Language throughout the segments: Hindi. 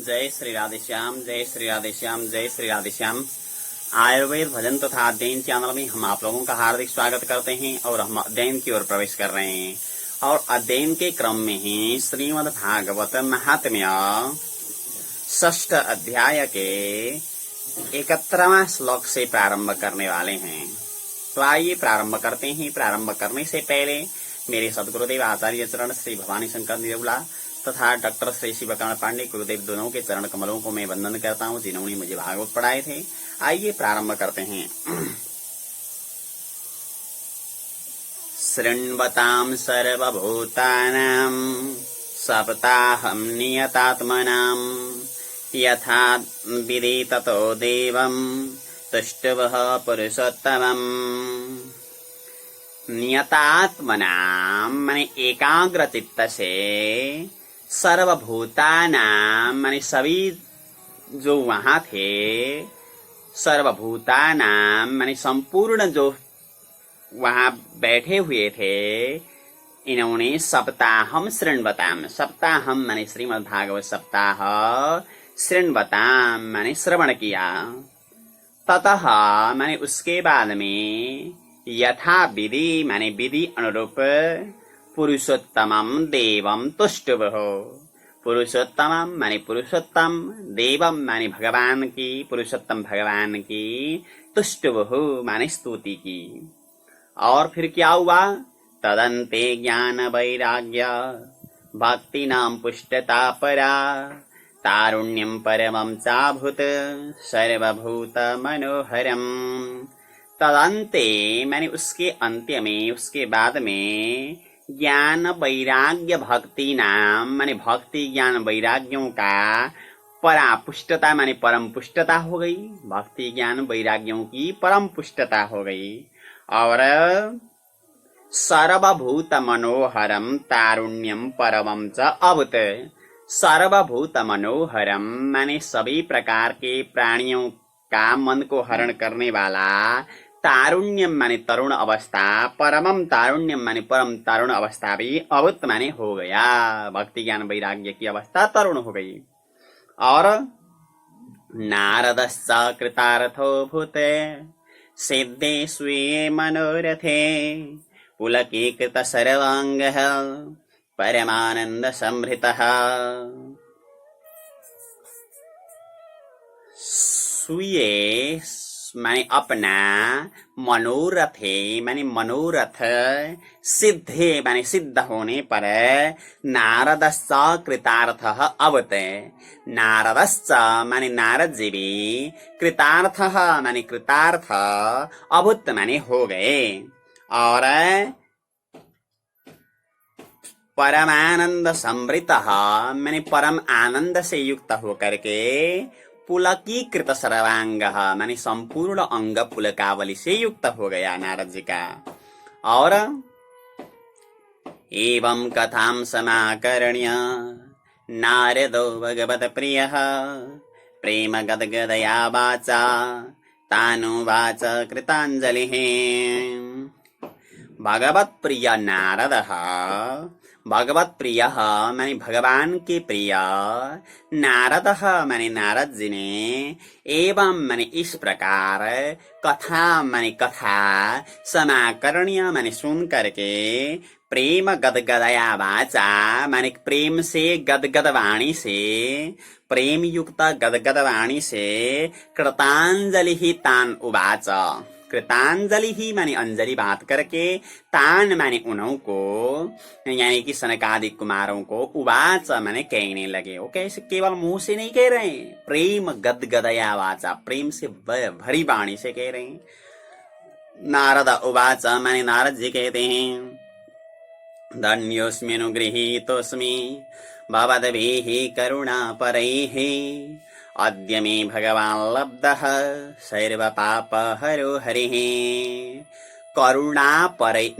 जय श्री राधेश्याम, जय श्री राधेश्याम, जय श्री राधेश्याम। आयुर्वेद भजन तथा अध्ययन चैनल में हम आप लोगों का हार्दिक स्वागत करते हैं और हम अध्ययन की ओर प्रवेश कर रहे हैं। और अध्ययन के क्रम में ही श्रीमद् भागवत महात्म्य षष्ठ अध्याय के 71वां श्लोक से प्रारंभ करने वाले हैं। तो आइए प्रारंभ करते हैं। प्रारंभ करने से पहले मेरे सदगुरुदेव आचार्य चरण श्री भवानी शंकर निरौला तथा डॉक्टर श्री शिवकर्ण पांडे गुरुदेव दोनों के चरण कमलों को मैं वंदन करता हूँ, जिन्होंने मुझे भागवत पढ़ाए थे। आइए प्रारंभ करते हैं। शृण्वतां सर्वभूतानां सप्ताहं नियतात्मनां यथा विधि ततो देवं तुष्टवः पुरुषोत्तमम्। नियतात्मनां माने एकाग्र चित्त से, सर्वभूतानां माने सभी जो वहां थे, सर्वभूतानां माने संपूर्ण जो वहां बैठे हुए थे, इन्होंने सप्ताहम शृण्वताम, सप्ताहम माने श्रीमद् भागवत सप्ताह, शृण्वताम माने श्रवण किया, ततः माने उसके बाद में, यथा विधि माने विधि अनुरूप, पुरुषोत्तमम देवम तुष्टुवः, पुरुषोत्तमम माने पुरुषोत्तम, देवम माने भगवान की, पुरुषोत्तम भगवान की, तुष्टुवः माने स्तुति की। और फिर क्या हुआ? तदन्ते ज्ञान वैराग्य भक्ति नाम पुष्टता परा तारुण्यम परमं चाभूत सर्वभूत मनोहरम। तदन्ते माने उसके अंत्य में, उसके बाद में, ज्ञान वैराग्य भक्ति नाम माने भक्ति ज्ञान वैराग्यों का परा पुष्टता माने परम पुष्टता हो गई। भक्ति ज्ञान वैराग्यों की परम पुष्टता हो गई। और सर्वभूत मनोहरम तारुण्यम परमं च अभूत। सर्वभूत मनोहरम माने सभी प्रकार के प्राणियों का मन को हरण करने वाला, तारुण्यम माने तरुण अवस्था, परमम तारुण्यम माने परम तरुण अवस्था भी अभूत माने हो गया। भक्ति ज्ञान वैराग्य की अवस्था तरुण हो गई। और नारदश्च कृतार्थो भूते सिद्धे स्वीये मनोरथे पुलकीकृत सर्वांगः परमानंद संभृतः। स्वीये माने अपना, मनोरथे माने मनोरथ, सिद्धे माने सिद्ध होने पर, नारदश्च कृतार्थः अभूत। नारदश्च माने नारद जी भी, कृतार्थः माने कृतार्थ, अभूत माने हो गए। और परमानंद संवृतः माने परम आनंद से युक्त होकर के, पुलकीकृत सर्वांग माने संपूर्ण अंग पुलकावली से युक्त हो गया नारद जी का। और एवं कथां समाकर्ण्य नारदो भगवत प्रियः प्रेम गदगदया वाचा तानुवाच कृतांजलिः। भगवत प्रिय नारदः, भगवत प्रिय माने भगवान के प्रिय, नारदः माने नारद जी ने, एवं माने इस प्रकार, कथा माने कथा, समाकर्ण्य माने सुन करके, प्रेम गदगदया वाचा माने प्रेम से गदगद वाणी से, प्रेम युक्त गदगद वाणी से, कृतांजलि ही तान उवाच। कृतांजलि ही माने अंजलि बात करके, तान माने उन्हों को, यानी कि सनकादि कुमारों को, उवाच माने कहने लगे। वो कैसे केवल मुंह से नहीं कह रहे, प्रेम गदगदया वाचा, प्रेम से भरी वाणी से कह रहे हैं। नारद उवाच माने नारद जी कहते हैं, धन्योऽस्म्यनुगृहीतोऽस्मि भवद्भिः करुणापरैः अद्य मे भगवान् लब्धः सर्वपापहरो हरिः। करुणापरैः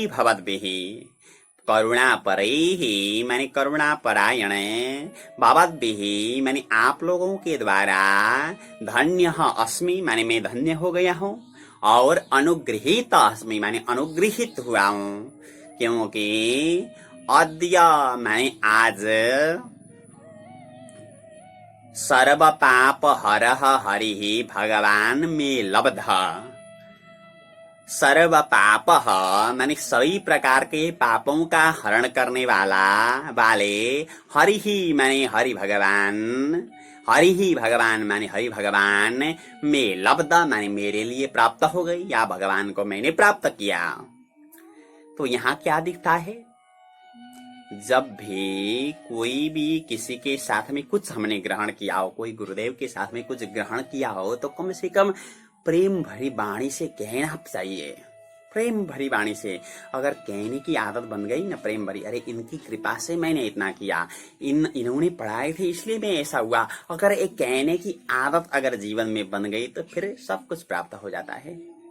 भवद्भिः, करुणापरैः माने करुणापरायण, भवद्भिः माने आप लोगों के द्वारा, धन्यः अस्मि माने मैं धन्य हो गया हूँ, और अनुगृहीत अस्मि माने अनुगृहित हुआ हूँ, क्योंकि अद्य माने आज, सर्व पाप हरः हरिः भगवान में लब्ध। सर्व पाप माने सभी प्रकार के पापों का हरण करने वाले हरि ही माने हरि भगवान, हरि ही भगवान माने हरि भगवान में लब्ध माने मेरे लिए प्राप्त हो गई या भगवान को मैंने प्राप्त किया। तो यहाँ क्या दिखता है, जब भी कोई भी किसी के साथ में कुछ हमने ग्रहण किया हो, कोई गुरुदेव के साथ में कुछ ग्रहण किया हो, तो कम से कम प्रेम भरी वाणी से कहना चाहिए। प्रेम भरी वाणी से अगर कहने की आदत बन गई ना, प्रेम भरी, अरे इनकी कृपा से मैंने इतना किया, इन्होंने पढ़ाए थे इसलिए मैं ऐसा हुआ, अगर एक कहने की आदत अगर जीवन में बन गई तो फिर सब कुछ प्राप्त हो जाता है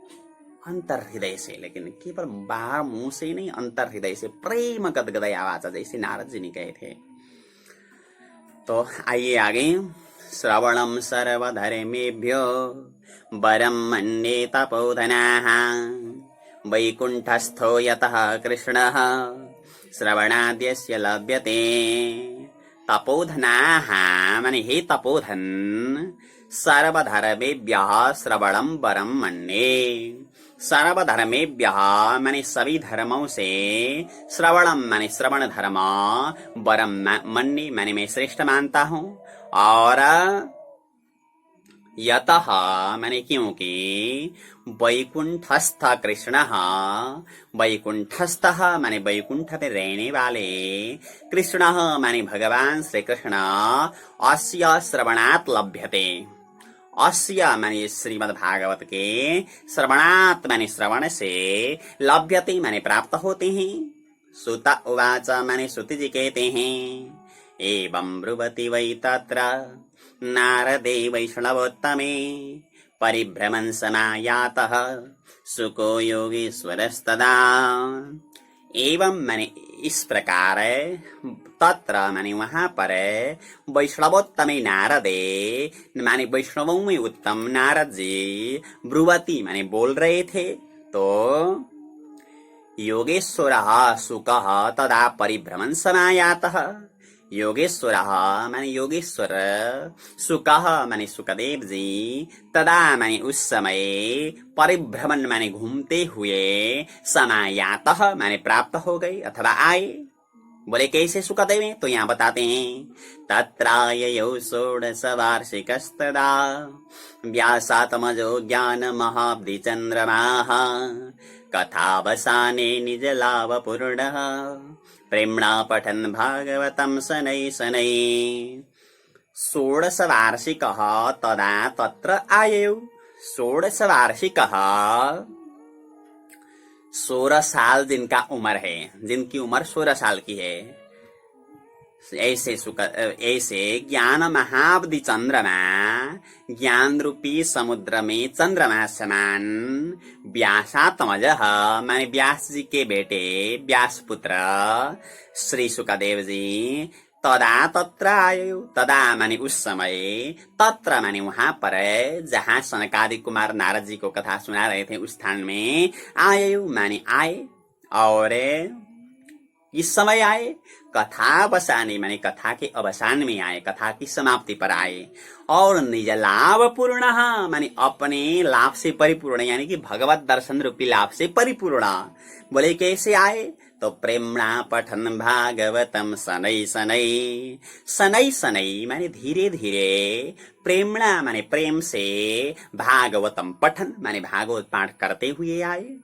अंतर हृदय से। लेकिन केवल बाहर मुंह से नहीं, अंतर हृदय से प्रेम गदगदय आवाज, जैसे नारद जी ने कहे थे। तो आइए आगे। श्रवणम सर्वधर्मेभ्यो वरम मन्ये तपोधनाः वैकुंठस्थो यतः कृष्णः श्रवणाद्यस्य लभ्यते। तपोधनाः माने हे तपोधन, सर्वधर्मेभ्यः श्रवणम वरम मन्ये। सर्वधर्मेभ्यः माने सभी धर्मों से, श्रवणम माने श्रवण धर्म, वरम मन्ये माने मैं श्रेष्ठ मानता हूँ, और यतः माने क्योंकि वैकुंठस्थ कृष्ण, वैकुंठस्थ माने वैकुंठ में रहने वाले, कृष्ण माने भगवान श्री कृष्ण, अस्य श्रवणात् लभ्यते। अस्य माने श्रीमद् भागवत के, श्रवणात् माने श्रवण से, लभ्यते माने प्राप्त होते हैं। सुत उवाच माने सुत जी कहते हैं, एवं ब्रुवति वै तत्र नारदे वैष्णवोत्तमे परिभ्रमन् समायातः सुको योगीश्वरस्तदा। एवं माने इस प्रकार, तत्र माने वहां पर, वैष्णवोत्तमे नारदे माने वैष्णवों में उत्तम नारद जी, ब्रुवती माने बोल रहे थे, तो योगेश्वरः शुकः तदा परिभ्रमन् समायातः। योगेश्वरः माने योगेश्वर, शुकः माने शुकदेव जी, तदा माने उस समय, परिभ्रमण माने घूमते हुए, समायातः माने प्राप्त हो गए अथवा आए। बोले कैसे शुकदेव? तो यहाँ बताते हैं, तत्राययौ षोडश वार्षिकस्तदा व्यासात्मजो ज्ञान महाब्धि चंद्रमाः कथावसाने निज लाभ पूर्णः प्रेम्णा पठन् भागवतं शनै शनै। षोडश वार्षिकः तदा तत्र आयौ। षोडश वार्षिकः 16 साल जिनका उम्र है, जिनकी उम्र 16 साल की है, ऐसे ज्ञान महाब्धि चंद्रमा, ज्ञान रूपी समुद्र में चंद्रमा समान, व्यासात्मजः माने व्यास जी के बेटे, व्यास पुत्र श्री सुखदेव जी, तदा तत्र आयु, तदा माने उस समय, तत्र माने वहां पर जहाँ सनकादि कुमार नारद जी को कथा सुना रहे थे उस स्थान में, आयु माने आए, और इस समय आए, कथा बसाने माने कथा के अवसान में आए, कथा की समाप्ति पर आए, और निज लाभ पूर्ण माने अपने लाभ से परिपूर्ण, यानी कि भगवत दर्शन रूपी लाभ से परिपूर्ण। बोले कैसे आए? तो प्रेम्णा पठन भागवतम शनै शनै। शनै शनै माने धीरे धीरे, प्रेम्णा माने प्रेम से, भागवतम पठन माने भागवत पाठ करते हुए आए,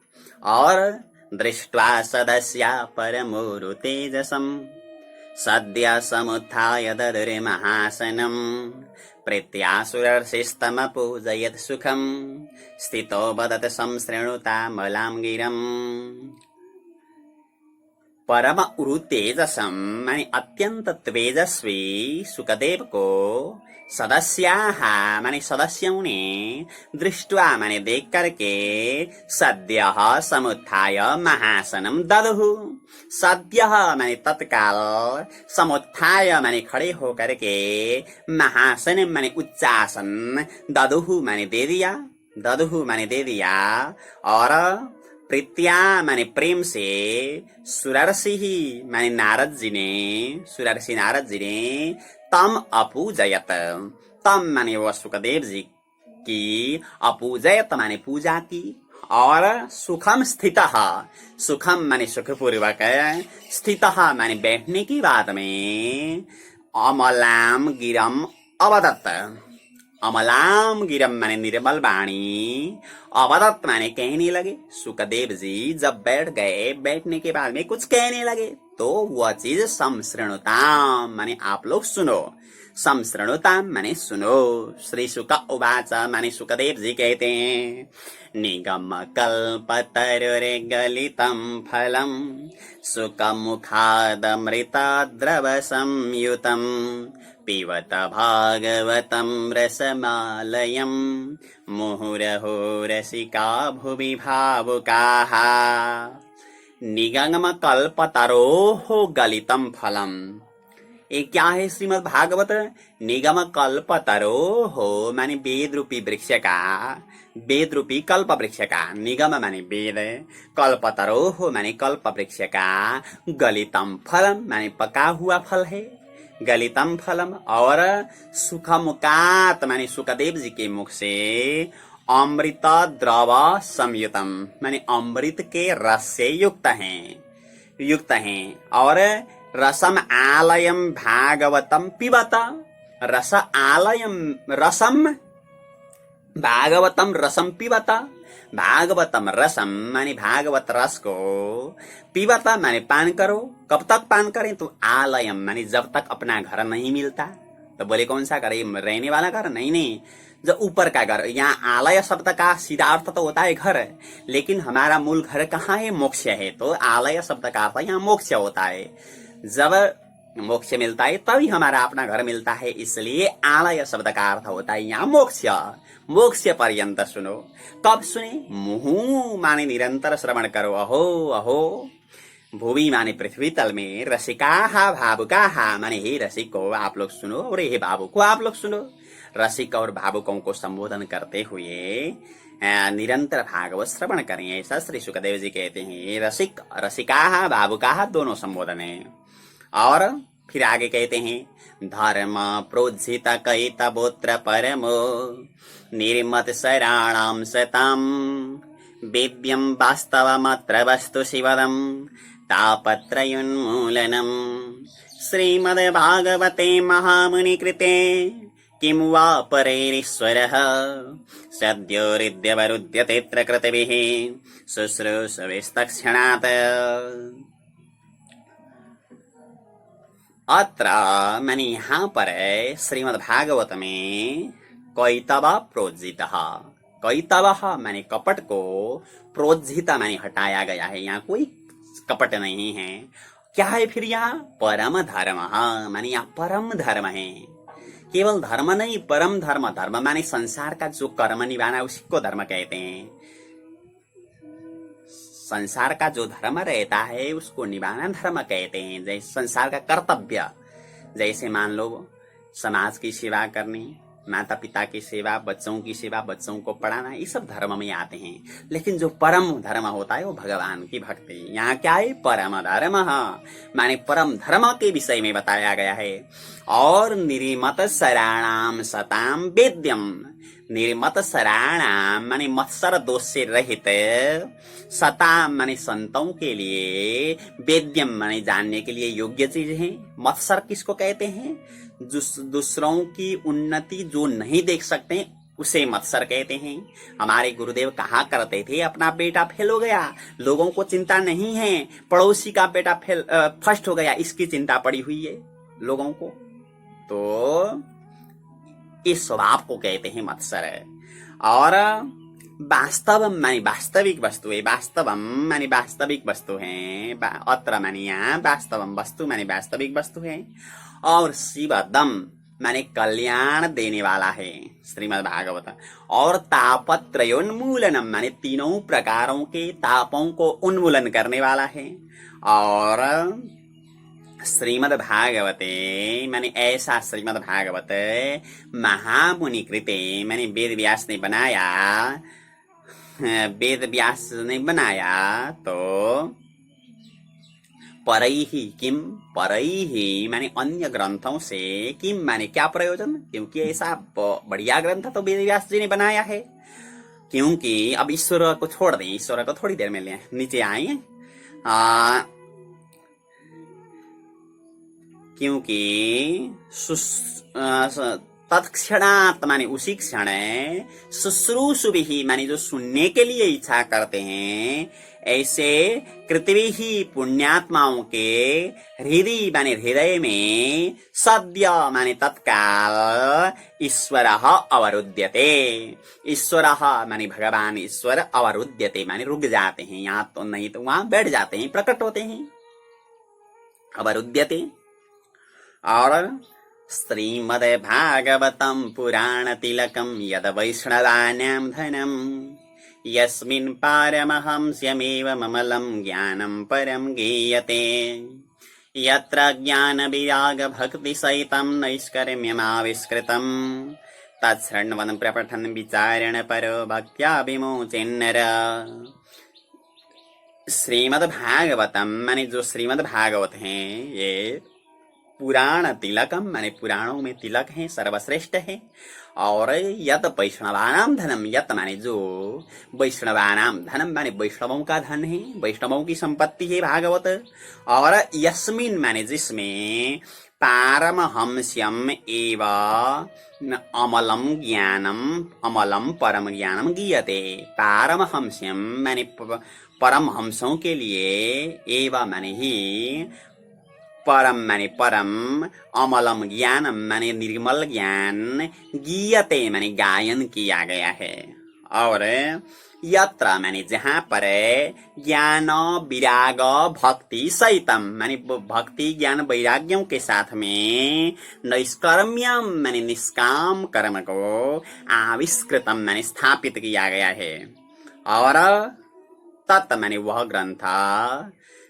और दृष्ट्वा सदस्या परमोरु तेजसम् सद्य समुत्थाय ददरे महासनम् प्रीत्यासुरर्षिस्तमपूजयत् सुखम् स्थितो वदत संसृणुतामलां गिरम्। परम उरु तेजसम माने अत्यंत तेजस्वी सुखदेव को सदस्याः माने सदस्यों ने, दृष्ट्वा माने देख करके, सद्यः समुत्थाय महासनम ददुहु। सद्यः माने तत्काल, समुत्थाय माने खड़े होकर के, महासन माने उच्चासन, ददुहु माने दे दिया, ददुहु माने दे दिया, और प्रीत्या माने प्रेम से, सुरर्षि माने नारद जी ने, सुरर्षि नारद जी ने, तम अपूजयत, तम माने वह सुखदेव जी की, अपूजयत माने पूजा की, और सुखम स्थितः, सुखम माने सुखपूर्वक, स्थितः माने बैठने की बात में, अमलाम गिरम अवदत्त, अमलाम गिरम माने निर्मल वाणी, अवदत्त माने कहने लगे। सुखदेव जी जब बैठ गए, बैठने के बाद में कुछ कहने लगे, तो वह चीज संसृणुताम माने आप लोग सुनो, संसृणुताम माने सुनो। श्री शुक उवाच माने सुखदेव जी कहते हैं, निगम कल्पतरुरे गलितम फलम सुखमुखादमृता द्रव संयुतम पिबत भागवतम रसमालयम मुहुरहो रसिका भुवि भावुकाः। निगम कल्पतरोः गलितम फलम, ये क्या है श्रीमद् भागवत? निगम कल्पतरोः माने वेद रूपी वृक्ष का, वेद रूपी कल्प वृक्ष का, निगम माने वेद, कल्पतरोः माने कल्प वृक्ष का, गलितम फलम माने पका हुआ फल है, गलितम फलम, और सुखमुखात माने सुखदेव जी के मुख से, अमृत द्रव संयुतम माने अमृत के रस से युक्त हैं, और रसम आलयम भागवतम पिबत, रस आलयम रसम भागवतम रसम पिबत, भागवतम रसम माने भागवत रस को, पिबत माने पान करो। कब तक पान करें? तो आलयम माने जब तक अपना घर नहीं मिलता। तो बोले कौन सा घर? रहने वाला घर? नहीं, जो ऊपर का घर। यहाँ आलय शब्द का सीधा अर्थ तो होता है घर, लेकिन हमारा मूल घर कहाँ है? मोक्ष है। तो आलय शब्द का अर्थ यहाँ मोक्ष होता है। जब मोक्ष मिलता है तभी हमारा अपना घर मिलता है, इसलिए आलय शब्द का अर्थ होता है यहाँ मोक्ष। मोक्ष पर्यंत सुनो। कब सुने? मुहु माने निरंतर श्रवण करो। अहो अहो, भूमि माने पृथ्वी तल में, रसिकाहा भावुकाहा माने हे रसिको आप लोग सुनो, और हे भावुको आप लोग सुनो। रसिक और भावुकों को संबोधन करते हुए निरंतर भागवत श्रवण करें, ऐसा श्री सुखदेव जी कहते हैं। रसिक, रसिकाहा, भावुकाहा दोनों संबोधन है। और फिर आगे कहते हैं, धर्म प्रोज्झित कैतवोत्र परमो निर्मत शराणाम सताम वेद्यम वास्तवमत्र वस्तु शिवदम तापत्रयोन्मूलनम। श्रीमद्भागवते महामुनिकृते किं वा परैरीश्वरः सद्योरिद्यवरुध्यतेऽत्र कृतभिः शुश्रूषविस्तक्षणात्। अत्र माने यहाँ पर श्रीमद् भागवत में कैतव प्रोज्झितः, कैतव माने कपट को, प्रोज्झित माने हटाया गया है। यहाँ कोई कपट नहीं है। क्या है फिर यहाँ? परम धर्म माने यहाँ परम धर्म है। केवल धर्म नहीं, परम धर्म। धर्म माने संसार का जो कर्म निभाना उसी को धर्म कहते हैं। संसार का जो धर्म रहता है उसको निभाना धर्म कहते हैं। जैसे संसार का कर्तव्य, जैसे मान लो समाज की सेवा करनी, माता पिता की सेवा, बच्चों की सेवा, बच्चों को पढ़ाना, ये सब धर्म में आते हैं। लेकिन जो परम धर्म होता है वो भगवान की भक्ति। यहाँ क्या है? परम धर्म माने परम धर्म के विषय में बताया गया है। और निर्मत शराणाम सताम वेद्यम, निर्मत शराणाम माने मत्सर दोष से रहित, सताम माने संतों के लिए, वेद्यम माने जानने के लिए योग्य चीज है। मत्सर किसको कहते हैं? दूसरों की उन्नति जो नहीं देख सकते उसे मत्सर कहते हैं। हमारे गुरुदेव कहा करते थे, अपना बेटा फेल हो गया, लोगों को चिंता नहीं है, पड़ोसी का बेटा फेल फर्स्ट हो गया, इसकी चिंता पड़ी हुई है लोगों को। तो इस स्वभाव को कहते हैं मत्सर। और वास्तव माने वास्तविक वस्तु है, वास्तवम माने वास्तविक वस्तु है, अत्र माने यहाँ, वास्तवम वस्तु माने वास्तविक वस्तु है। और शिवदम माने कल्याण देने वाला है श्रीमद् भागवत। और तापत्रयोन्मूलनम माने तीनों प्रकारों के तापों को उन्मूलन करने वाला है। और श्रीमद् भागवते माने ऐसा श्रीमद् भागवत महामुनि कृते माने वेद व्यास ने बनाया, वेद व्यास ने बनाया तो परैहि किम, परैहि माने अन्य ग्रंथों से, किम माने क्या प्रयोजन, क्योंकि ऐसा बढ़िया ग्रंथ तो वेद व्यास जी ने बनाया है। क्योंकि अब ईश्वर को छोड़ दें, ईश्वर को थोड़ी देर में ले नीचे आए। क्योंकि तत्क्षणात् माने उसी क्षण शुश्रूषुभिः माने जो सुनने के लिए इच्छा करते हैं, ऐसे कृतविहि पुण्यात्माओं के हृदय माने हृदय में सद्य माने तत्काल ईश्वर अवरुध्यते, ईश्वर माने भगवान ईश्वर अवरुध्यते माने रुक जाते हैं, यहाँ तो नहीं तो वहां बैठ जाते हैं, प्रकट होते हैं, अवरुध्यते। और श्रीमद्भागवतं पुराणतिलकं यद वैष्णवानां धनं यस्मिन् पारमहंस्यमेव ममलं ज्ञानं परं गीयते यत्र ज्ञानविरागभक्तिसहितं नैष्कर्म्यमाविष्कृतं तच्छृण्वन् प्रपठन् विचारण परो भक्त्या विमोचेन्नर। श्रीमद्भागवतम माने जो श्रीमद्भागवत हैं, ये पुराण तिलकम माने पुराणों में तिलक है, सर्वश्रेष्ठ है। और यत वैष्णवानाम धनम, यत माने जो, वैष्णवानाम धनम माने वैष्णवों का धन है, वैष्णवों की संपत्ति है भागवत। और यस्मिन माने जिसमें पारमहंस्यम एव अमलम ज्ञानम, अमलम परम ज्ञानम गीयते, पारमहंस्यम माने परमहंसों के लिए, एवं माने ही, परम माने परम, अमलम ज्ञानम माने निर्मल ज्ञान, गीयते माने गायन किया गया है। और यत्र माने जहाँ पर ज्ञान विराग भक्ति सहितम माने भक्ति ज्ञान वैराग्यों के साथ में नैष्कर्म्यम माने निष्काम कर्म को आविष्कृतम माने स्थापित किया गया है। और तत् माने वह ग्रंथ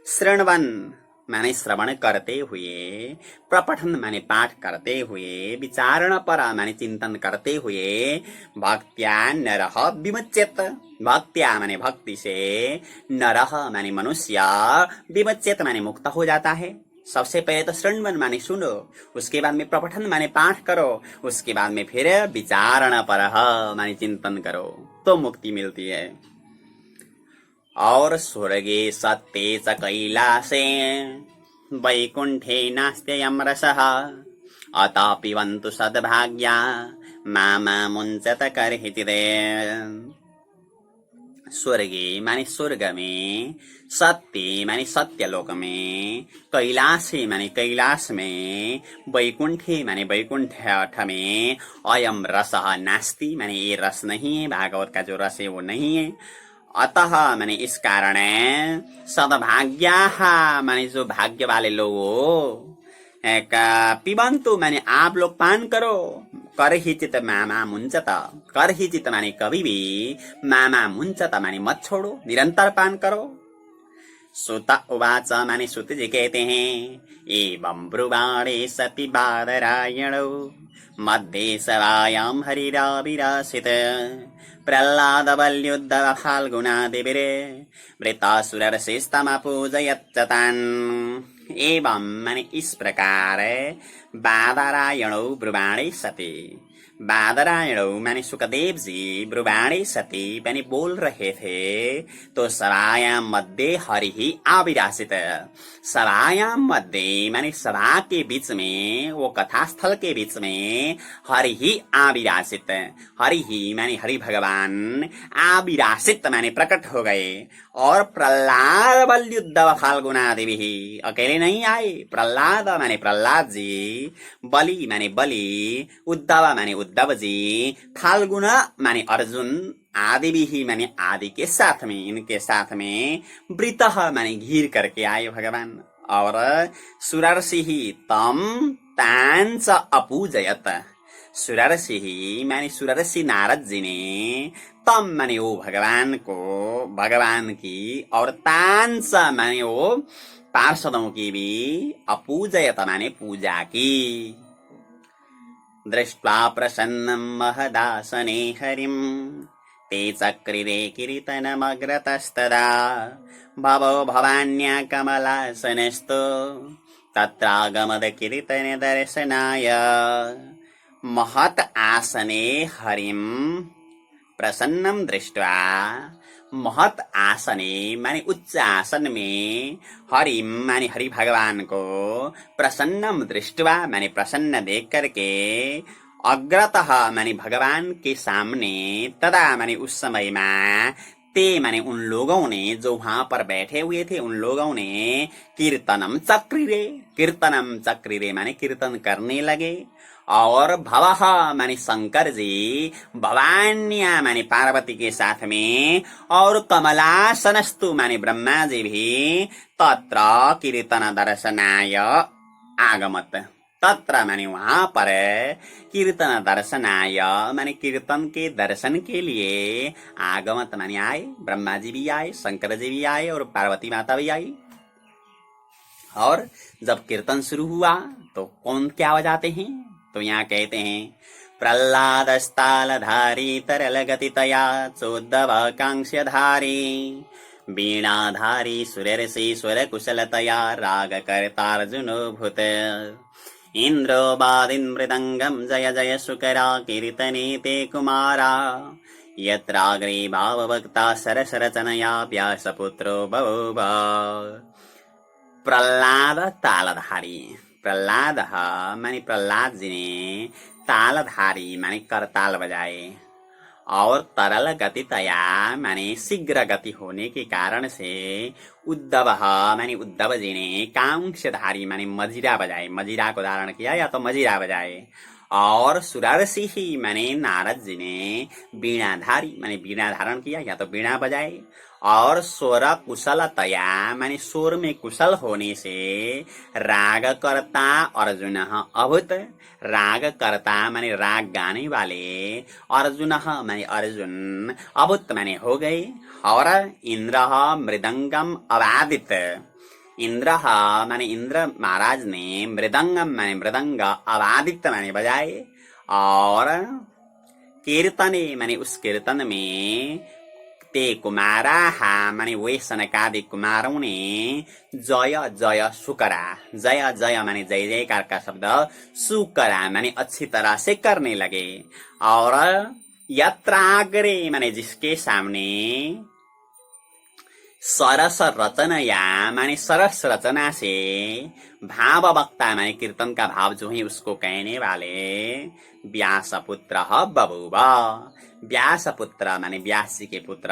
श्रृण्वन माने श्रवण करते हुए, प्रपठन माने पाठ करते हुए, विचारण पर माने चिंतन करते हुए, भक्त्या नरः विमुच्येत, भक्त्या माने भक्ति से, नरः माने मनुष्य, विमुच्येत माने मुक्त हो जाता है। सबसे पहले तो श्रवण माने सुनो, उसके बाद में प्रपठन माने पाठ करो, उसके बाद में फिर विचारण पर माने चिंतन करो, तो मुक्ति मिलती है। और स्वर्गे सत्ते च कैलासे वैकुंठे नास्त्ययं रसः अतः पिबन्तु सद्भाग्या मामा मुञ्चत कर्हिचिदे। स्वर्गे माने स्वर्ग में, सत्य माने सत्यलोक में, कैलासे माने कैलाश में, वैकुंठे माने वैकुंठ में, अयम रसः नास्ति माने ये रस नहीं है, भागवत का जो रस है वो नहीं है। अतः माने इस कारण सद्भाग्याः माने जो भाग्य वाले लोगों, पिबंतु माने आप लोग पान करो, कर ही चित मामा मुंचत, कर ही चित माने कभी भी, मामा मुंचत माने मत छोड़ो, निरंतर पान करो। सुत उवाच माने सुत जी कहते हैं, एवं ब्रुवाणे सति बादरायणो मध्ये सवायां हरिराविरासित प्रह्लादवल्युद्धव फाल्गुनादिभिरे वृतासुरर्षिस्तमपूजयच्च तान्। एवं माने इस प्रकार बादरायणो ब्रुवाणे सति, बादरायणो माने सुखदेव जी ब्रुवाणे सति माने बोल रहे थे, तो सभायाम मध्य हरि ही आविरासित, सभायाम मध्य माने सभा के बीच में, वो कथा स्थल के बीच में हरि ही आविरासित, हरि ही माने हरि भगवान, आविरासित माने प्रकट हो गए। और प्रह्लाद बल्युद्धव फाल्गुनादिभिः, अकेले नहीं आए, प्रह्लाद माने प्रह्लाद जी, बलि माने बलि, उद्धव माने उद्धव जी, फाल्गुन माने अर्जुन, आदि भी माने आदि के साथ में, इनके साथ में, वृतः माने घिर करके आए भगवान। और सुरर्षि तम तान च अपूजयत, सुरर्षि माने सुरर्षि नारद जी ने, तम माने वो भगवान को, भगवान की, और तान च माने वो पार्षदों की भी, अपूजयत माने पूजा की। दृष्ट्वा प्रसन्नं महदासने हरिं ते चक्रिरे कीर्तनमग्रतस्तदा भवो भवान्या कमलासनस्तु तत्रागमद कीर्तन दर्शनाय महत् आसने हरिम प्रसन्नम दृष्ट्वा। महत् आसने माने उच्च आसन में हरिम माने हरि भगवान को प्रसन्नम दृष्ट्वा माने प्रसन्न देख करके अग्रतः माने भगवान के सामने तदा माने उस समय में ते माने उन लोगों ने जो वहां पर बैठे हुए थे उन लोगों ने कीर्तनम चक्रिरे माने कीर्तन करने लगे। और भवः माने शंकर जी भवान्या माने पार्वती के साथ में और कमलासनस्तु माने ब्रह्मा जी भी तत्र कीर्तन दर्शनाय आगमत। तत्र माने वहां पर कीर्तन दर्शनाय माने कीर्तन के दर्शन के लिए आगमत माने आए। ब्रह्मा जी भी आए, शंकर जी भी आए और पार्वती माता भी आई। और जब कीर्तन शुरू हुआ तो कौन क्या बजाते हैं? तो यहाँ कहते हैं प्रह्लादस्तालधारी तरल गतितया चोद्धवकांक्षधारी वीणाधारी सुरर्षि स्वर कुशलतया राग कर्तार्जुनो भूत इंद्रो वादिन् मृदंगम जय जय शुकरा कीर्तने ते कुमारा यत्राग्रे भावभक्ता सरसरचनया व्यासपुत्रो बभूव। प्रह्लाद तालधारी, प्रह्लाद माने प्रह्लाद जी ने तालधारी माने करताल बजाए और तरल गति तया माने शीघ्र गति होने के कारण से उद्धव माने उद्धव जी ने कांक्षधारी माने मजीरा बजाए, मजीरा को धारण किया या तो मजीरा बजाए। और सुरर्षि माने नारद जी ने वीणाधारी माने वीणा धारण किया या तो वीणा बजाए। और स्वर कुशलतया माने स्वर में कुशल होने से रागकर्ता अर्जुन अभूत, रागकर्ता माने राग गाने वाले अर्जुन माने अर्जुन अभूत माने हो गए। और इंद्र मृदंगम अवादित, इंद्र माने इंद्र महाराज ने मृदंगम माने मृदंग अवादित माने बजाए। और कीर्तने माने उस कीर्तन में ते कुमारा माने वे सनकादि कुमारों ने जय जय शुकरा, जय जय माने जय जयकार का शब्द, शुकरा माने अच्छी तरह से करने लगे। और यत्राग्रे माने जिसके सामने सरस रचनया माने सरस रचना से भाव वक्ता माने कीर्तन का भाव जो है उसको कहने वाले व्यासपुत्र बभूव। व्यासपुत्र माने व्यास जी के पुत्र,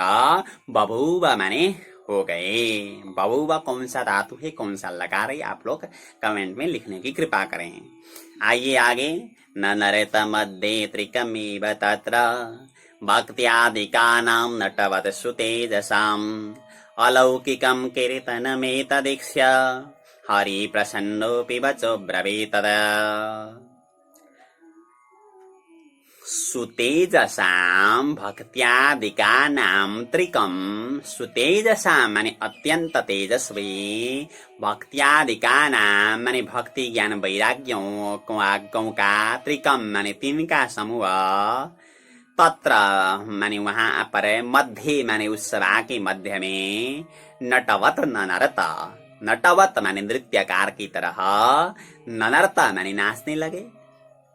बभूव माने हो गए। बभूव कौन सा धातु है, कौन सा लगा रही, आप लोग कमेंट में लिखने की कृपा करें। आइए आगे। न नरत मध्ये त्रिकमेव तत्र भक्त्यादिकानां नटवत् सुतेजसाम् अलौकिकं कीर्तनमेतदीक्ष्य हरि प्रसन्नोऽपि वचो ब्रवीतद। सुतेजसां भक्त्यादिकानां त्रिकम, सुतेजसां माने अत्यंत तेजस्वी, भक्त्यादिकानां माने भक्ति ज्ञान वैराग्यों का, त्रिकम माने तीन का समूह, तत्र माने वहां पर, मध्य माने उस सभा के मध्य में, नटवत ननरत, नटवत माने नृत्यकार की तरह, ननरत माने नाचने लगे,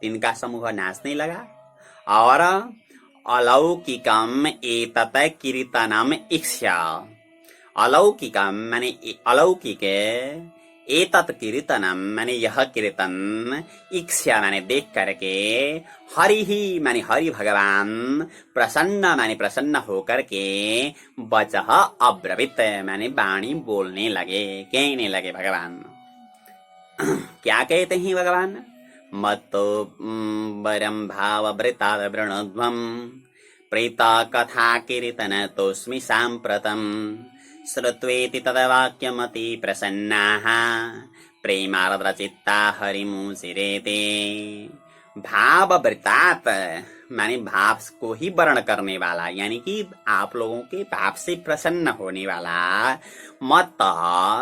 तीन का समूह नाचने लगा। और अलौकिकम एतत कीर्तनम इक्ष्या, अलौकिकम माने अलौकिक, एतत कीर्तनम माने यह कीर्तन, इक्ष्या माने देख करके, हरि ही माने हरि भगवान, प्रसन्न माने प्रसन्न होकर के, वचः अब्रवीत माने वाणी बोलने लगे, कहने लगे भगवान। क्या कहते हैं भगवान? मत्तो वरम भावभृताद वृणध्वम् प्रीता कथा कीर्तन तोस्मि साम्प्रतम् श्रुत्वेति तद्वाक्यमति प्रसन्नाः प्रेमार्द्रचित्ता हरिमुचिरेते। भावभृतात् माने भाव को ही वर्ण करने वाला, यानी कि आप लोगों के भाव से प्रसन्न होने वाला, मत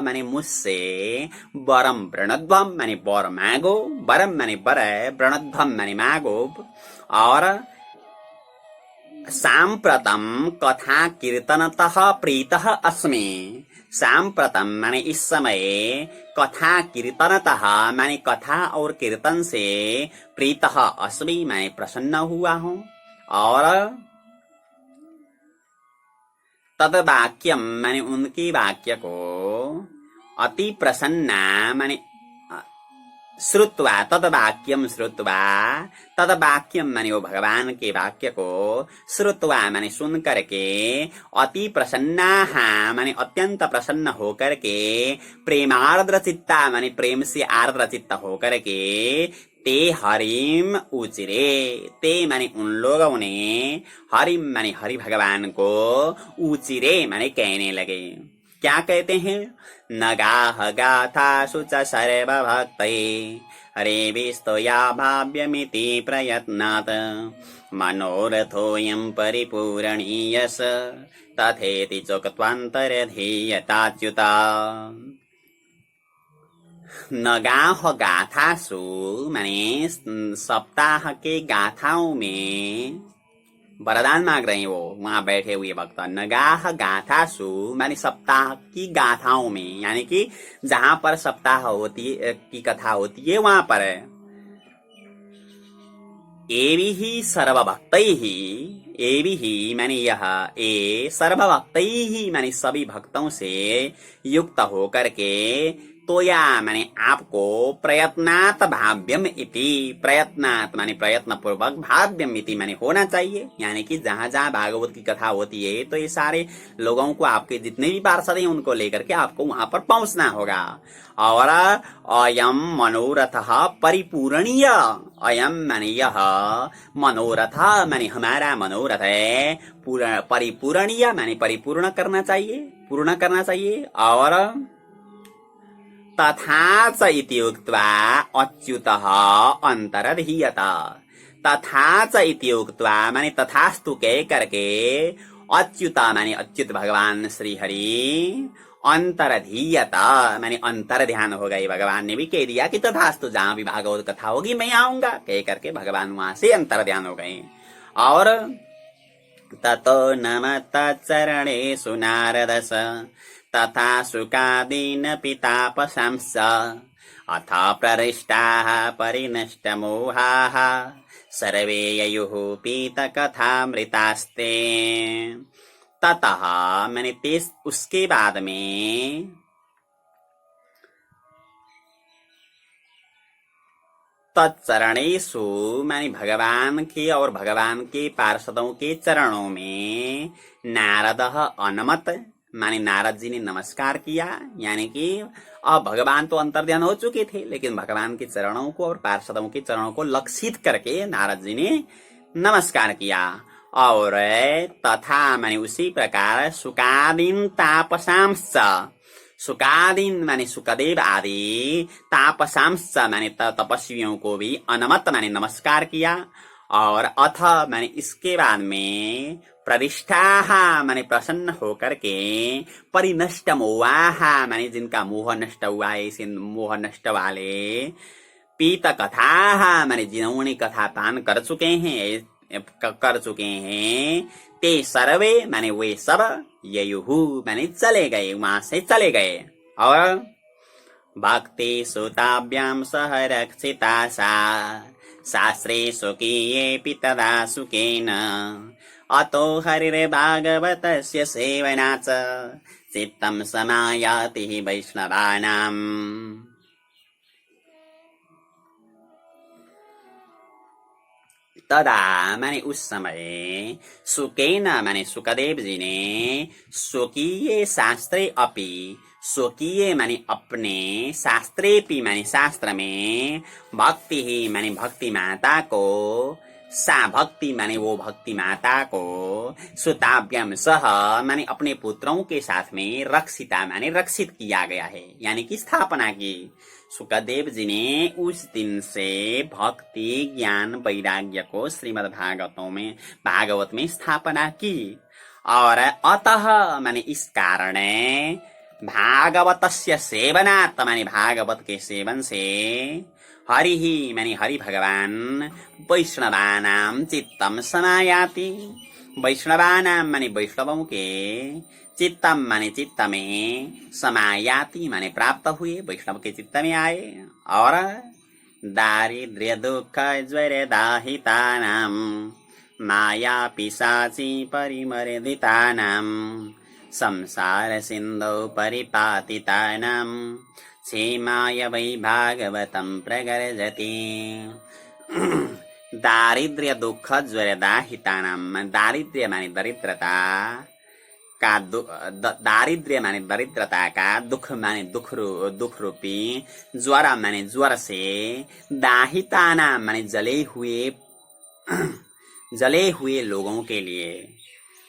माने मुझसे, वरम वृणध्वम माने वर मांगो, वरम माने वर, वृणध्वम माने मांगो। और सांप्रतम कथा कीर्तनतः प्रीतः अस्मि। सांप्रतम माने इस समय, कथा कीर्तनतः माने कथा और कीर्तन से, प्रीतः अस्मि माने प्रसन्न हुआ हूँ। और तद वाक्यम माने उनके वाक्य को, अति प्रसन्ना माने श्रुत्वा, तद वाक्यम श्रुत्वा, तद वाक्यम माने वो भगवान के वाक्य को, श्रुत्वा माने सुन करके, अति प्रसन्ना माने अत्यंत प्रसन्न होकर के, प्रेमार्द्र चित्ता माने प्रेम से आर्द्र चित्त होकर के, ते हरिम उचिरे, ते माने उन लोगों ने, हरिम माने हरि भगवान को, उचिरे माने कहने लगे। क्या कहते हैं? नगाह गाथासु च सर्वभक्तै हरिभिस्तोया भाव्यमिति प्रयत्नात् मनोरथोऽयं परिपूरणीयस तथेति चोक्त्वान्तरधीयताच्युता। नगाह गाथासु माने सप्ताह के गाथाओं में वरदान मांग रहे हैं वो वहां बैठे हुए भक्त। नगाह गाथासु माने सप्ताह की गाथाओं में, यानी कि जहां पर सप्ताह होती की कथा होती है वहां पर। एभिः सर्वभक्तैः, एभिः माने यह, ए सर्वभक्तैः माने सभी भक्तों से युक्त होकर के, तो या माने आपको, प्रयत्नात् भाव्यम इति, प्रयत्नात् माने प्रयत्न पूर्वक, भाव्यम इति माने होना चाहिए। यानी कि जहां जहां भागवत की कथा होती है तो ये सारे लोगों को, आपके जितने भी पार्षद हैं उनको लेकर के आपको वहां पर पहुंचना होगा। और अयम मनोरथ परिपूरणीय, अयम माने यह, मनोरथ माने हमारा मनोरथ है, परिपूरणीय माने परिपूर्ण करना चाहिए, पूर्ण करना चाहिए। और तथा च इति उक्त्वा अच्युतः अंतरधीयत, तथा च इति उक्त्वा माने तथास्तु कह करके, अच्युत माने अच्युत भगवान श्री हरि, अंतरधीयत माने अंतर ध्यान हो गई। भगवान ने भी कह दिया कि तथास्तु, जहां भी भागवत कथा होगी मैं आऊंगा, कह करके भगवान वहां से अंतर ध्यान हो गए। और ततो नमत चरणेषु नारदस तथा शुकादीन पितापशांश्च अथ प्रहृष्टाः परिनष्टमोहाः सर्वे ययुः पीतकथामृतास्ते। ततः मैंने तेज, उसके बाद में, तत्चरणेषु माने भगवान के और भगवान के पार्षदों के चरणों में, नारदः अनमत माने नारद जी ने नमस्कार किया। यानी कि अब भगवान तो अंतर्ध्यान हो चुके थे, लेकिन भगवान के चरणों को और पार्षदों के चरणों को लक्षित करके नारद जी ने नमस्कार किया। और तथा माने उसी प्रकार शुकादीन तापसांश्च, शुकादीन माने शुकदेव आदि, तापसांश्च माने तपस्वियों को भी, अनमत माने नमस्कार किया। और अथ माने इसके बाद में, प्रदिष्ठाः माने प्रसन्न होकर के, परिनष्ट मोहाः माने जिनका मोह नष्ट हुआ है, इसे मोह नष्ट वाले, पीत कथाः माने जिन्होंने कथा पान कर चुके हैं, ते सर्वे माने वे सब, ययुहु माने चले गए, वहां से चले गए। और भक्ति सुताभ्याम सह रक्षिता सा शास्त्रे सुकीयेऽपि तदा सुखेन अतो हरिर्भागवतस्य सेवनात् चित्तं समायाति वैष्णवानाम्। तदा माने उस समय, सुकेन माने सुखदेव जी ने, स्वकीय शास्त्रे अपि, स्वकीय माने अपने, शास्त्रेपि माने शास्त्र में, भक्ति ही माने भक्ति माता को, सा भक्ति माने वो भक्ति माता को, सुताभ्याम सह माने अपने पुत्रों के साथ में, रक्षिता माने रक्षित किया गया है, यानी कि स्थापना की। सुखदेव जी ने उस दिन से भक्ति ज्ञान वैराग्य को श्रीमद् भागवत में स्थापना की। और अतः माने इस कारण, भागवतस्य सेवनात् माने भागवत के सेवन से, हरि माने हरि भगवान, वैष्णवानां चित्तम समायाति वैष्णवानाम माने वैष्णवों के, चित्तम माने चित्त में, समायाति माने प्राप्त हुए, वैष्णव के चित्त में आए। और दारिद्र्य दुख ज्वर दाहितानाम माया पिशाची परिमर्दितानाम संसार सिंधौ परिपातितानाम क्षेमाय वै भागवतं प्रगर्जति। दारिद्र्य दुख ज्वर दाहितानाम, दारिद्र्य माने दरिद्रता का, दारिद्र्य माने दरिद्रता का, दुख माने दुख रूपी, ज्वर माने ज्वर से, दाहितानाम माने जले हुए लोगों के लिए,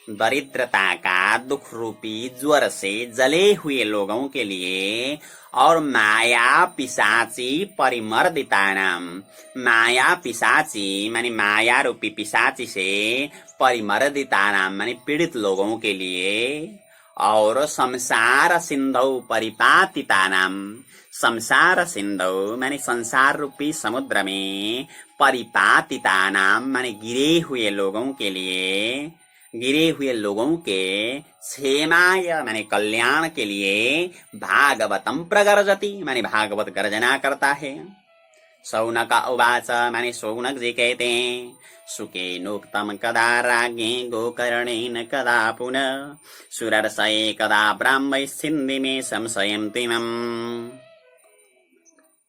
दरिद्रता का दुख रूपी ज्वर से जले हुए लोगों के लिए। और माया पिशाची परिमर्दितानाम, माया पिशाची माने माया रूपी पिशाची से, परिमर्दितानाम माने पीड़ित लोगों के लिए। और संसार सिंधौ परिपातितानाम, संसार सिंधौ माने संसार रूपी समुद्र में, परिपातितानाम माने गिरे हुए लोगों के लिए, गिरे हुए लोगों के, क्षेमाय माने कल्याण के लिए, भागवतम प्रगर्जति माने भागवत गर्जना करता है। शौनक उवाच माने शौनक जी कहते हैं, सुकेनोक्तम कदा राज्ञे गोकर्णेन कदा पुनः सुरर्षये कदा ब्राह्मैश्छिन्दी में संशयं तिमम्।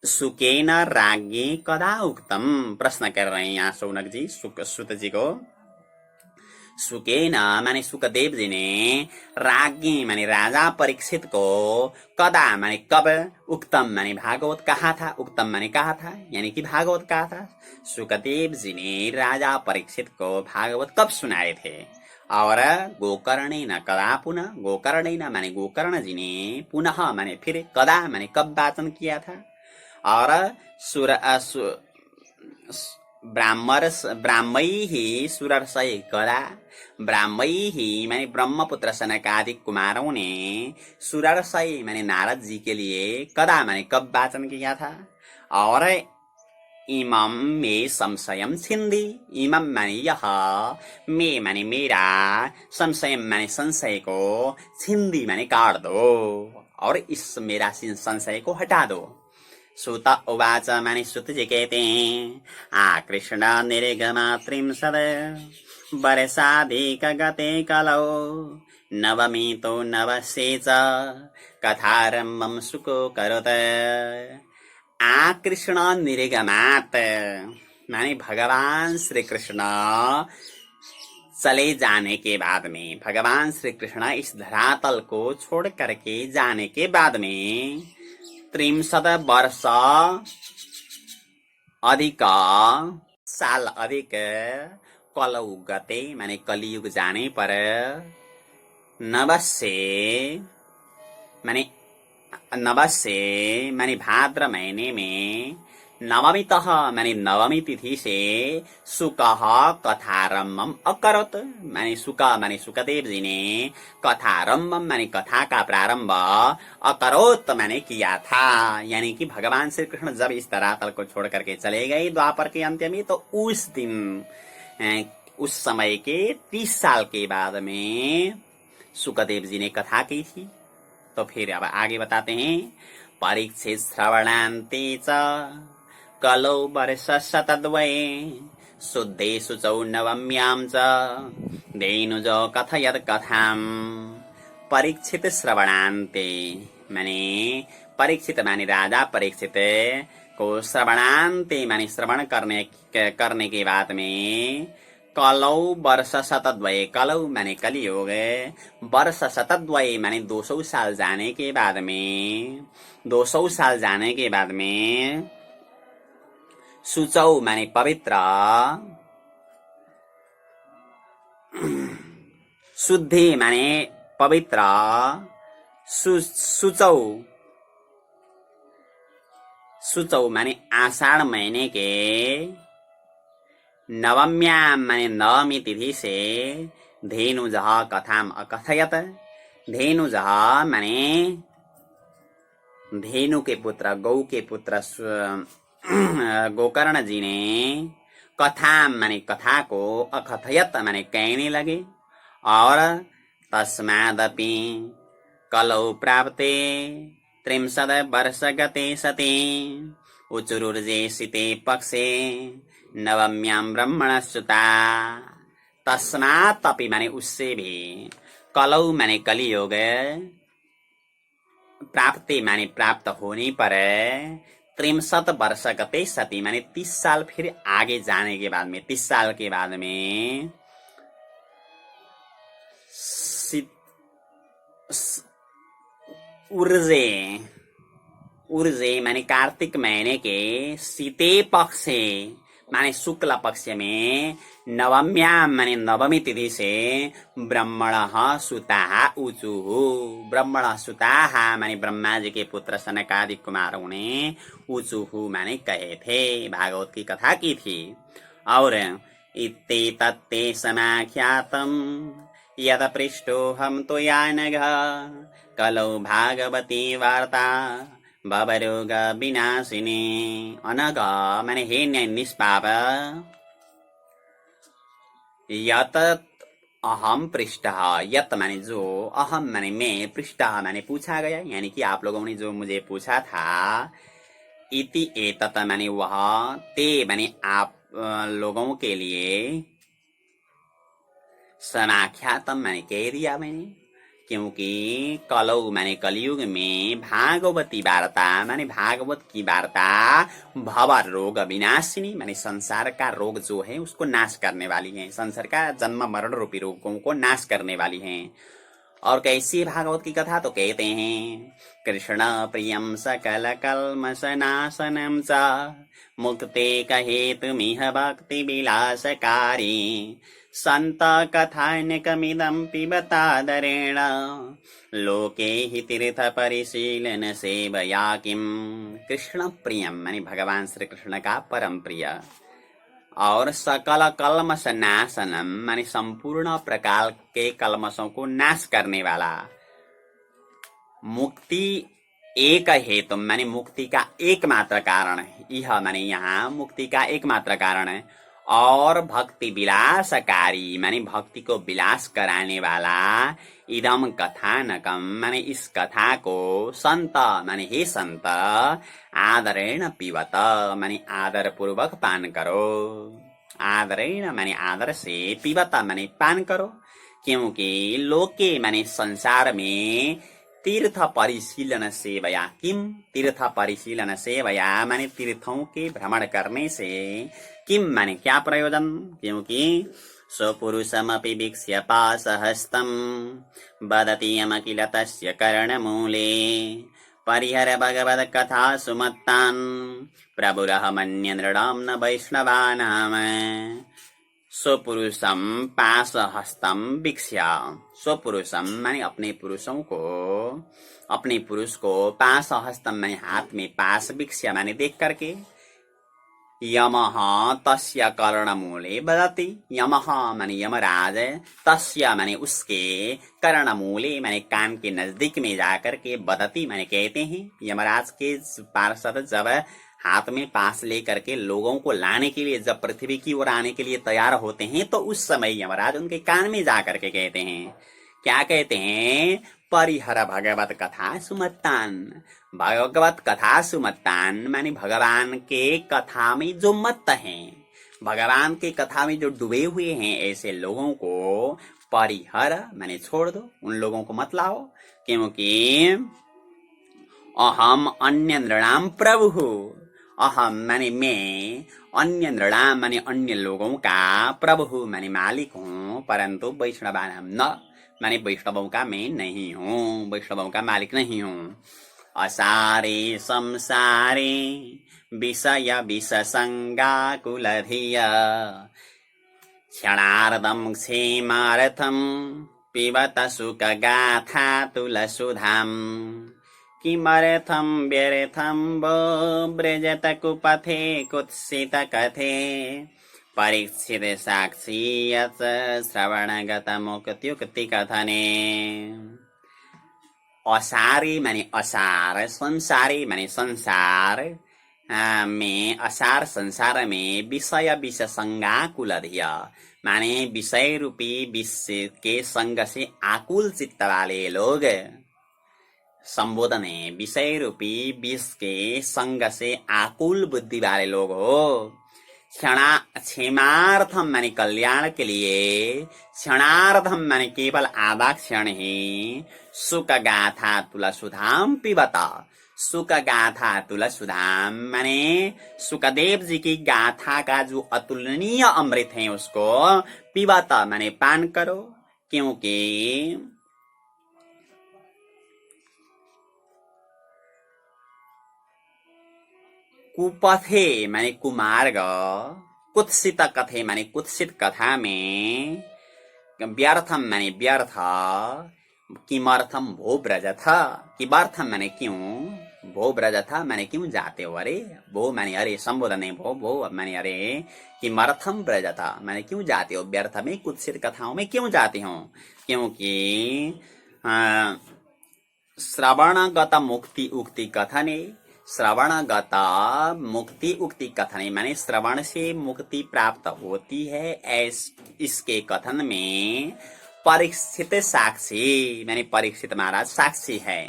सुकेन राज्ञे कदा उक्तम, प्रश्न कर रहे हैं यहाँ शौनक जी सुत जी को। सुकेन माने सुखदेव जी ने, राज्ञी माने राजा परीक्षित को, कदा माने कब, उक्तम माने भागवत कहा था, उक्तम माने कहा था यानी कि भागवत कहा था। सुखदेव जी ने राजा परीक्षित को भागवत कब सुनाए थे। और गोकर्णेन कदा पुनः, गोकर्णेन माने गोकर्ण जी ने, पुनः माने फिर, कदा माने कब वाचन किया था। और ब्राह्मैः सुरर्षये कदा, ब्राह्मैः माने ब्रह्मपुत्र सनकादिक कुमारों ने, सुरर्षये माने नारद जी के लिए, कदा माने कब वाचन किया था। और इमं में संशयम छिन्दी, इमं माने यह, में माने मेरा, संशयम माने संशय को, छिन्दी माने काट दो, और इस मेरा संशय को हटा दो। सुत उवाच माने सुत जी कहते हैं, आकृष्ण निर्गमात्रिंशद वर्षाधिक गते कलौ नवमी तो नवशेच कथारम्भं सुको करोत। आकृष्ण निर्गमात माने भगवान श्री कृष्ण चले जाने के बाद में, भगवान श्री कृष्ण इस धरातल को छोड़ करके जाने के बाद में, 30 वर्ष अधिक साल अधिक, कलौ गते माने कलियुग जाने पर, नवसे माने भाद्र महीने में, नवमीतः माने नवमी तिथि से, सुकः कथारम्भम अकरोत माने सुक माने सुखदेव जी ने, कथारम्भम माने कथा का प्रारंभ, अकरोत माने किया था। यानी कि भगवान श्री कृष्ण जब इस धरातल को छोड़ करके चले गए द्वापर के अंत्य में, तो उस दिन, उस समय के 30 साल के बाद में सुखदेव जी ने कथा की थी। तो फिर अब आगे बताते हैं, परीक्षित श्रवणान्ते च कलौ वर्ष शतद्वये शुद्धे शुचौ नवम्यां च धेनुज कथयत् कथाम। परीक्षित श्रवणान्ते माने, परीक्षित माने राजा परीक्षित को, श्रवणान्ते माने श्रवण करने के बाद में, कलौ वर्ष शतद्वये, कलौ माने कलियुग, वर्ष शतद्वये माने 200 साल जाने के बाद में, 200 साल जाने के बाद में, शुचौ माने पवित्र, शुद्धि माने पवित्र, शुचौ, शुचौ माने आषाढ़ महीने के, नवम्यां माने नवमी तिथि से, धेनुजः कथाम अकथयत, धेनुजः माने धेनु के पुत्र, गौ के पुत्र गोकर्ण जी ने, कथाम माने कथा को, अकथयत माने कहने लगे, और तस्मादपि कलौ प्राप्ते 30 वर्षगते सति उचुरुर्जेषिते पक्षे नवम्यां ब्रह्मणस्सुता। तस्मात् माने उससे भी कलौ माने कलियुग प्राप्ति माने प्राप्त होने पर 63 वर्षगते सती माने 30 साल फिर आगे जाने के बाद में 30 साल के बाद में उर्जे माने कार्तिक महीने के शीते पक्ष माने शुक्ल पक्ष में नवम्यां माने नवमी तिथि से ब्रह्मणः सुताः ऊचुः। ब्रह्मणः सुताः माने ब्रह्मा जी के पुत्र सनकादिक कुमारों ने ऊचुः माने कहे थे, भागवत की कथा की थी। और इत्ते तत्ते समाख्यातम् यद पृष्टोऽहं त्वयानघ कलौ भागवती वार्ता भवरोग विनाशिनी। अनघ माने हे निष्पाप, यत अहम पृष्ठ, यत माने जो, अहम माने मैं, पृष्ठ माने पूछा गया, यानी कि आप लोगों ने जो मुझे पूछा था। इति एतत माने वह, ते माने आप लोगों के लिए, समाख्यातम माने कह दिया मैंने, क्योंकि कलौ माने कलयुग में भागवती वार्ता माने भागवत की वार्ता भव रोग विनाशिनी माने संसार का रोग जो है उसको नाश करने वाली है, संसार का जन्म मरण रूपी रोगों को नाश करने वाली है। और कैसी भागवत की कथा, तो कहते हैं कृष्ण प्रियम सकल कल्मषनाशनम च मुक्ते कहेतुमिह भक्ति विलासकारी संत कथान्यकमिदं पिबतादरेण लोके हि तीर्थ परिशीलन सेवया किम। कृष्ण प्रियम माने भगवान श्री कृष्ण का परम प्रिय, और सकल कल्मष नाशनम माने संपूर्ण प्रकार के कल्मषों को नाश करने वाला, मुक्ति एक हेतु माने मुक्ति का एकमात्र कारण है, यह माने यहाँ मुक्ति का एकमात्र कारण है। और भक्ति विलासकारी माने भक्ति को विलास कराने वाला, इदम कथानकम माने इस कथा को, संत माने हे संत, आदरेण पिबत माने आदर पूर्वक पान करो, आदरेण माने आदर से, पिबत माने पान करो, क्योंकि लोके माने संसार में तीर्थ परिशीलन सेवया किम, तीर्थ परिशीलन सेवया माने तीर्थों के भ्रमण करने से, किम माने क्या प्रयोजन, क्योंकि स्वपुरुषमपि वीक्ष्य पाशहस्तं वदति यमकिल तस्य कर्णमूले परिहर भगवत् कथा सुमत्तान् प्रभुरहमन्य नृणां न वैष्णवानाम्। स्वपुरुषम पाशहस्तम वीक्ष्य, स्वपुरुषम माने अपने पुरुषों को, अपने पुरुष को, पाशहस्तम माने हाथ में पाश, वीक्ष्य माने देख करके, यमः तस्य कर्णमूले वदति, यमः माने यमराज, तस्य माने उसके, कर्णमूले माने कान के नजदीक में जाकर के, वदति माने कहते हैं। यमराज के पार्षद जब हाथ में पास लेकर के लोगों को लाने के लिए, जब पृथ्वी की ओर आने के लिए तैयार होते हैं, तो उस समय यमराज उनके कान में जाकर के कहते हैं, क्या कहते हैं, परिहर भगवत कथा सुमत्तान, भगवत कथा सुमत्तान माने भगवान के कथा में जो मत्त हैं, भगवान के कथा में जो डूबे हुए हैं, ऐसे लोगों को परिहर माने छोड़ दो, उन लोगों को मत लाओ, क्योंकि अहम अन्य नृणाम प्रभु, अहम माने मैं, अन्य नृणाम माने अन्य लोगों का, प्रभु माने मालिक हूँ, परंतु वैष्णवानाम न माने वैष्णवों का मैं नहीं हूँ, वैष्णवों का मालिक नहीं हूँ। असारे संसारे विषय विषसंगा कुलधिया क्षणार्धं क्षेमार्थं पिबत सुखगाथा तुलसुधाम् किमर्थं व्यर्थं वो व्रजत कुपथे कुत्सित कथे परीक्षित साक्षी यत् श्रवणगत मुक्त्युक्ति कथने। असारे माने असार, संसारे माने संसार, में असार संसार में विषय विष संगाकुल धिया माने विषय रूपी विष के संग से आकुल चित्त वाले लोग संबोधन है। विषय रूपी विष के संग से आकुल बुद्धि वाले लोग हो। क्षेमार्थम माने कल्याण के लिए, क्षणार्धम माने केवल आधा क्षण ही, सुख गाथा तुला सुधाम पिबता। सुख गाथा तुला सुधाम माने सुखदेव जी की गाथा का जो अतुलनीय अमृत है उसको पिबता माने पान करो, क्योंकि कुपथे माने कुमार्ग, कुत्सित कथे माने कुत्सित कथा में, व्यर्थम माने व्यर्थ, किमर्थम भो ब्रजथ, किमर्थम माने क्यों, भो ब्रजथ माने क्यों जाते हो, अरे भो माने अरे संबोधन है, भो भो माने अरे, किमर्थम ब्रजथ माने क्यों जाते हो, व्यर्थ में कुत्सित कथाओं में क्यों जाते हो, क्योंकि श्रवणगत मुक्ति उक्ति कथने, श्रवणगत मुक्ति उक्ति कथने माने श्रवण से मुक्ति प्राप्त होती है, इसके कथन में परीक्षित साक्षी माने परीक्षित महाराज साक्षी है।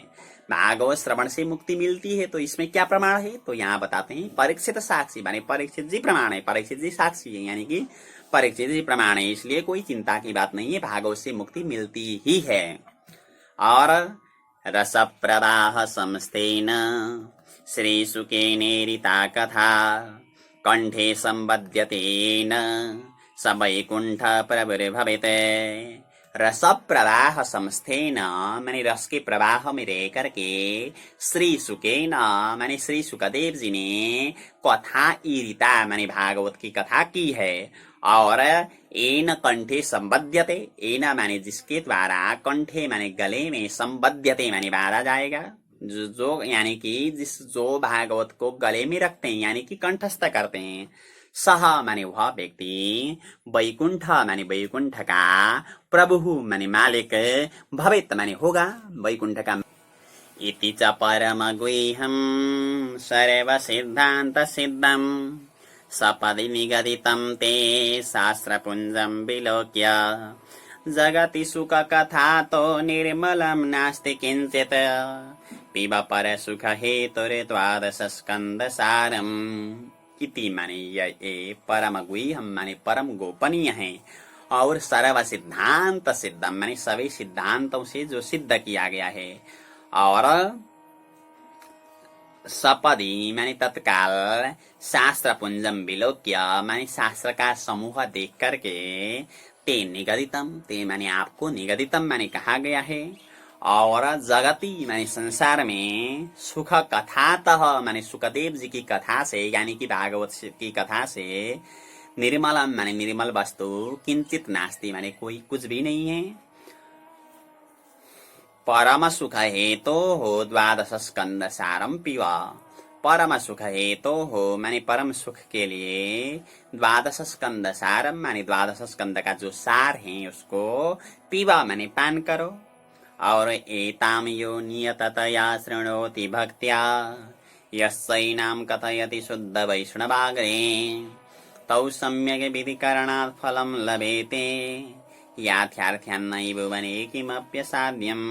भागवत श्रवण से मुक्ति मिलती है, तो इसमें क्या प्रमाण है, तो यहाँ बताते हैं परीक्षित साक्षी माने परीक्षित जी प्रमाण है, परीक्षित जी साक्षी है, यानी कि परीक्षित जी प्रमाण है, इसलिए कोई चिंता की बात नहीं है, भागवत से मुक्ति मिलती ही है। और रस प्रवाह संस्थेन श्रीसुकेनेरिता कथा कंठे संबध्यतेन स वैकुंठ प्रभुर्भवेत्। रस प्रवाह संस्थेन माने रस के प्रवाह में रह करके श्री सुकेन माने श्री सुखदेव जी ने कथा ईरिता माने भागवत की कथा की है। और एन कंठे संबध्यते, एना माने जिसके द्वारा, कंठे माने गले में, संबध्यते माने बांधा जाएगा, जो यानी कि जो भागवत को गले में रखते हैं यानी कि कंठस्थ करते हैं। सह माने वह व्यक्ति, वैकुंठ माने वैकुंठ का, प्रभु माने मालिक, भवेत् माने होगा वैकुंठ का। इति च परम गुह्यं सर्व सिद्धांत सिद्धं सपदि निगदितं ते शास्त्रपुंजं विलोक्य। जगति सुख कथा तो निर्मलं नास्ति किंचित् पिब पर सुख हेतुरे द्वादश स्कंद सारम। इति माने ये परम गुह्यम माने परम गोपनीय है, और सर्व सिद्धांत सिद्धम माने सभी सिद्धांतों से जो सिद्ध किया गया है। और सपदी माने तत्काल, शास्त्र पुंजम विलोक्य माने शास्त्र का समूह देख करके, ते निगदितम, ते माने आपको, निगदितम माने कहा गया है। और जगति माने संसार में, सुख कथातः माने सुखदेव जी की कथा से यानी कि भागवत की कथा से, निर्मलम माने निर्मल वस्तु, किंचित नास्ति माने कोई कुछ भी नहीं है। परम सुख हेतो हो द्वादश स्कंद सारम पीवा। परम सुख हेतो हो माने परम सुख के लिए, द्वादश स्कंद सारम माने द्वादश स्कंद का जो सार है उसको, पीवा माने पान करो। और एताम यो नियततया शृणोति भक्त्या यस्यैनाम कथयति शुद्ध वैष्णवाग्रे तौ सम्यक् विधिकरणात् फलं लभेते याथ्यार्थ्यान्नैव वने किमप्यसाध्यम्।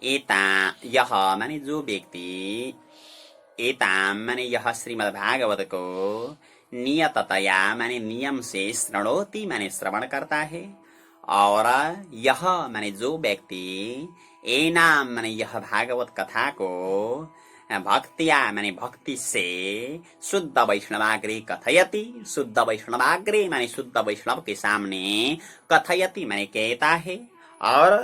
एता यह माने जो व्यक्ति, एताम माने यह श्रीमद् भागवत को, नियततया माने नियम से, श्रणोति माने श्रवण करता है। और यह माने जो व्यक्ति, एनाम माने यह भागवत कथा को, भक्तिया माने भक्ति से, शुद्ध वैष्णवाग्रे कथयति, शुद्ध वैष्णवाग्रे माने शुद्ध वैष्णव के सामने, कथयति माने कहता है। और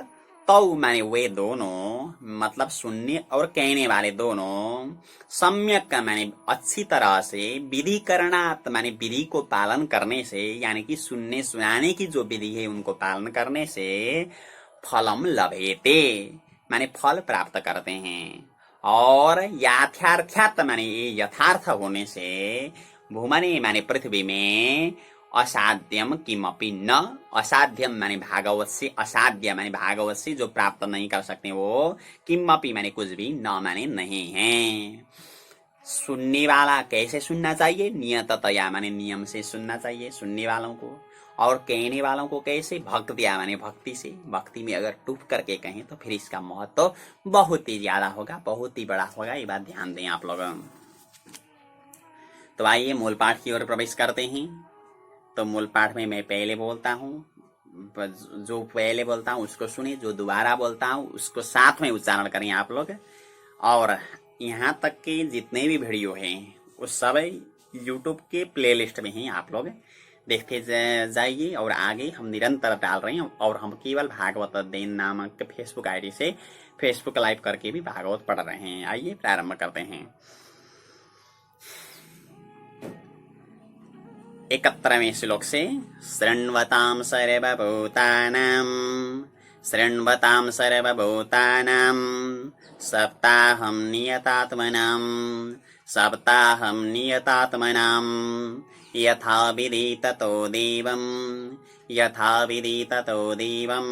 तौ माने वे दोनों, मतलब सुनने और कहने वाले दोनों, सम्यक माने अच्छी तरह से, विधिकरणात् माने विधि को पालन करने से, यानी कि सुनने सुनाने की जो विधि है उनको पालन करने से, फलम लभेते माने फल प्राप्त करते हैं। और याथ्यार्थ्यात् माने यथार्थ होने से, भूमने माने पृथ्वी में, असाध्यम किमपि न, असाध्यम माने भागवत से, असाध्य माने भागवत से जो प्राप्त नहीं कर सकते वो, किमपि माने कुछ भी, न माने नहीं है। सुनने वाला कैसे सुनना चाहिए? नियततया माने नियम से सुनना चाहिए सुनने वालों को, और कहने वालों को कैसे? भक्तिया माने भक्ति से। भक्ति में अगर डूब करके कहें तो फिर इसका महत्व तो बहुत ही ज्यादा होगा, बहुत ही बड़ा होगा। ये बात ध्यान दें आप लोग। तो आइए मूल पाठ की ओर प्रवेश करते हैं। तो मूल पाठ में मैं पहले बोलता हूँ, जो पहले बोलता हूँ उसको सुने, जो दोबारा बोलता हूँ उसको साथ में उच्चारण करें आप लोग। और यहाँ तक के जितने भी वीडियो हैं वो सब यूट्यूब के प्लेलिस्ट में हैं, आप लोग देखते जाइए। और आगे हम निरंतर डाल रहे हैं, और हम केवल भागवत अध्ययन नामक फेसबुक आईडी से फेसबुक लाइव करके भी भागवत पढ़ रहे हैं। आइए प्रारंभ करते हैं। 71वें श्लोक से। शृण्वतां सर्वभूतानां सप्ताहं नियतात्मनां यथा विधि ततो देवं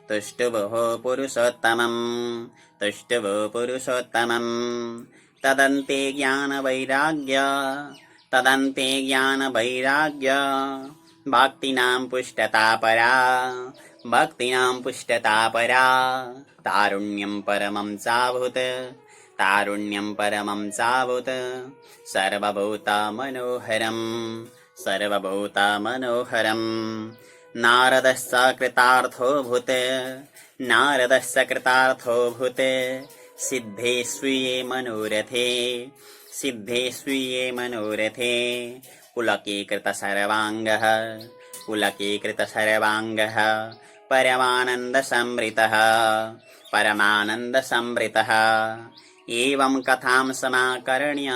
तुष्टुवो पुरुषोत्तमं तदन्ते ज्ञानवैराग्य भक्तिनां पुष्टता परा तारुण्यं परमं चाभूत सर्वभूतमनोहरं नारदस्य कृतार्थो भूत सिद्धे स्वीये मनोरथे पुलकीकृत सर्वांगः परमानंद संवृतः एवं कथां समाकर्ण्य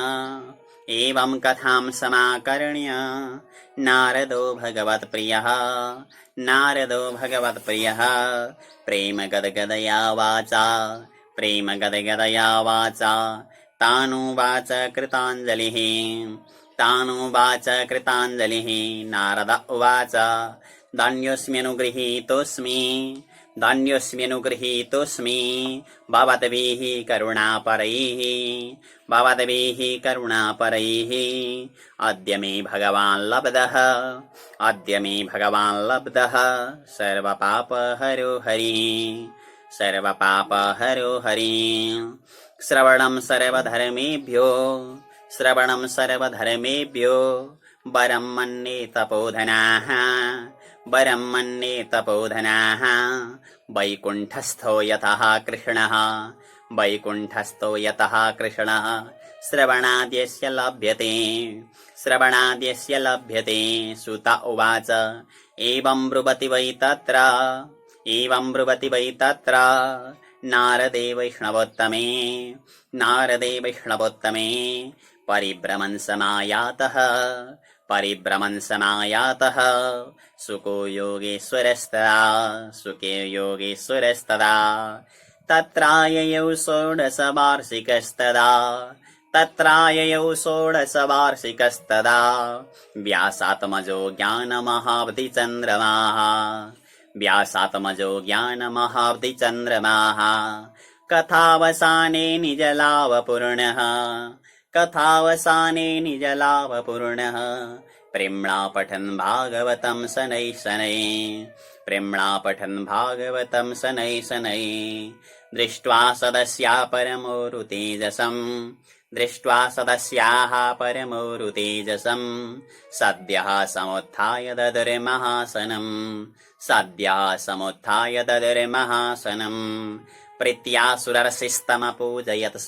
नारदो भगवत्प्रियः प्रेम गदगदया वाचा तानुवाच कृताञ्जलिः नारद उवाच धन्योऽस्म्यनुगृहीतोऽस्मि भवद्भिः करुणापरैः अद्य मे भगवान् लब्धः सर्वपापहरो हरिः श्रवणं सर्वधर्मेभ्यो वरं मन्ये तपोधनाः वैकुण्ठस्थो यतः कृष्णः श्रवणाद्यस्य लभ्यते सुत उवाच एवं ब्रुवति वै तत्र नारदे वैष्णवोत्तमे परिभ्रमन् समायातः सुको योगेश्वरस्तदा तत्राययौ षोडशवार्षिकस्तदा व्यासात्मजो ज्ञानमहाब्धिचन्द्रमाः कथावसाने निजलावपूर्णः प्रेम्णा पठन् भागवतं शनैः दृष्ट्वा सदस्याः परमोरुतेजसं सद्यः समुत्थाय ददुर्महासनं प्रीत्यासुरर्षिस्तमपूजयत्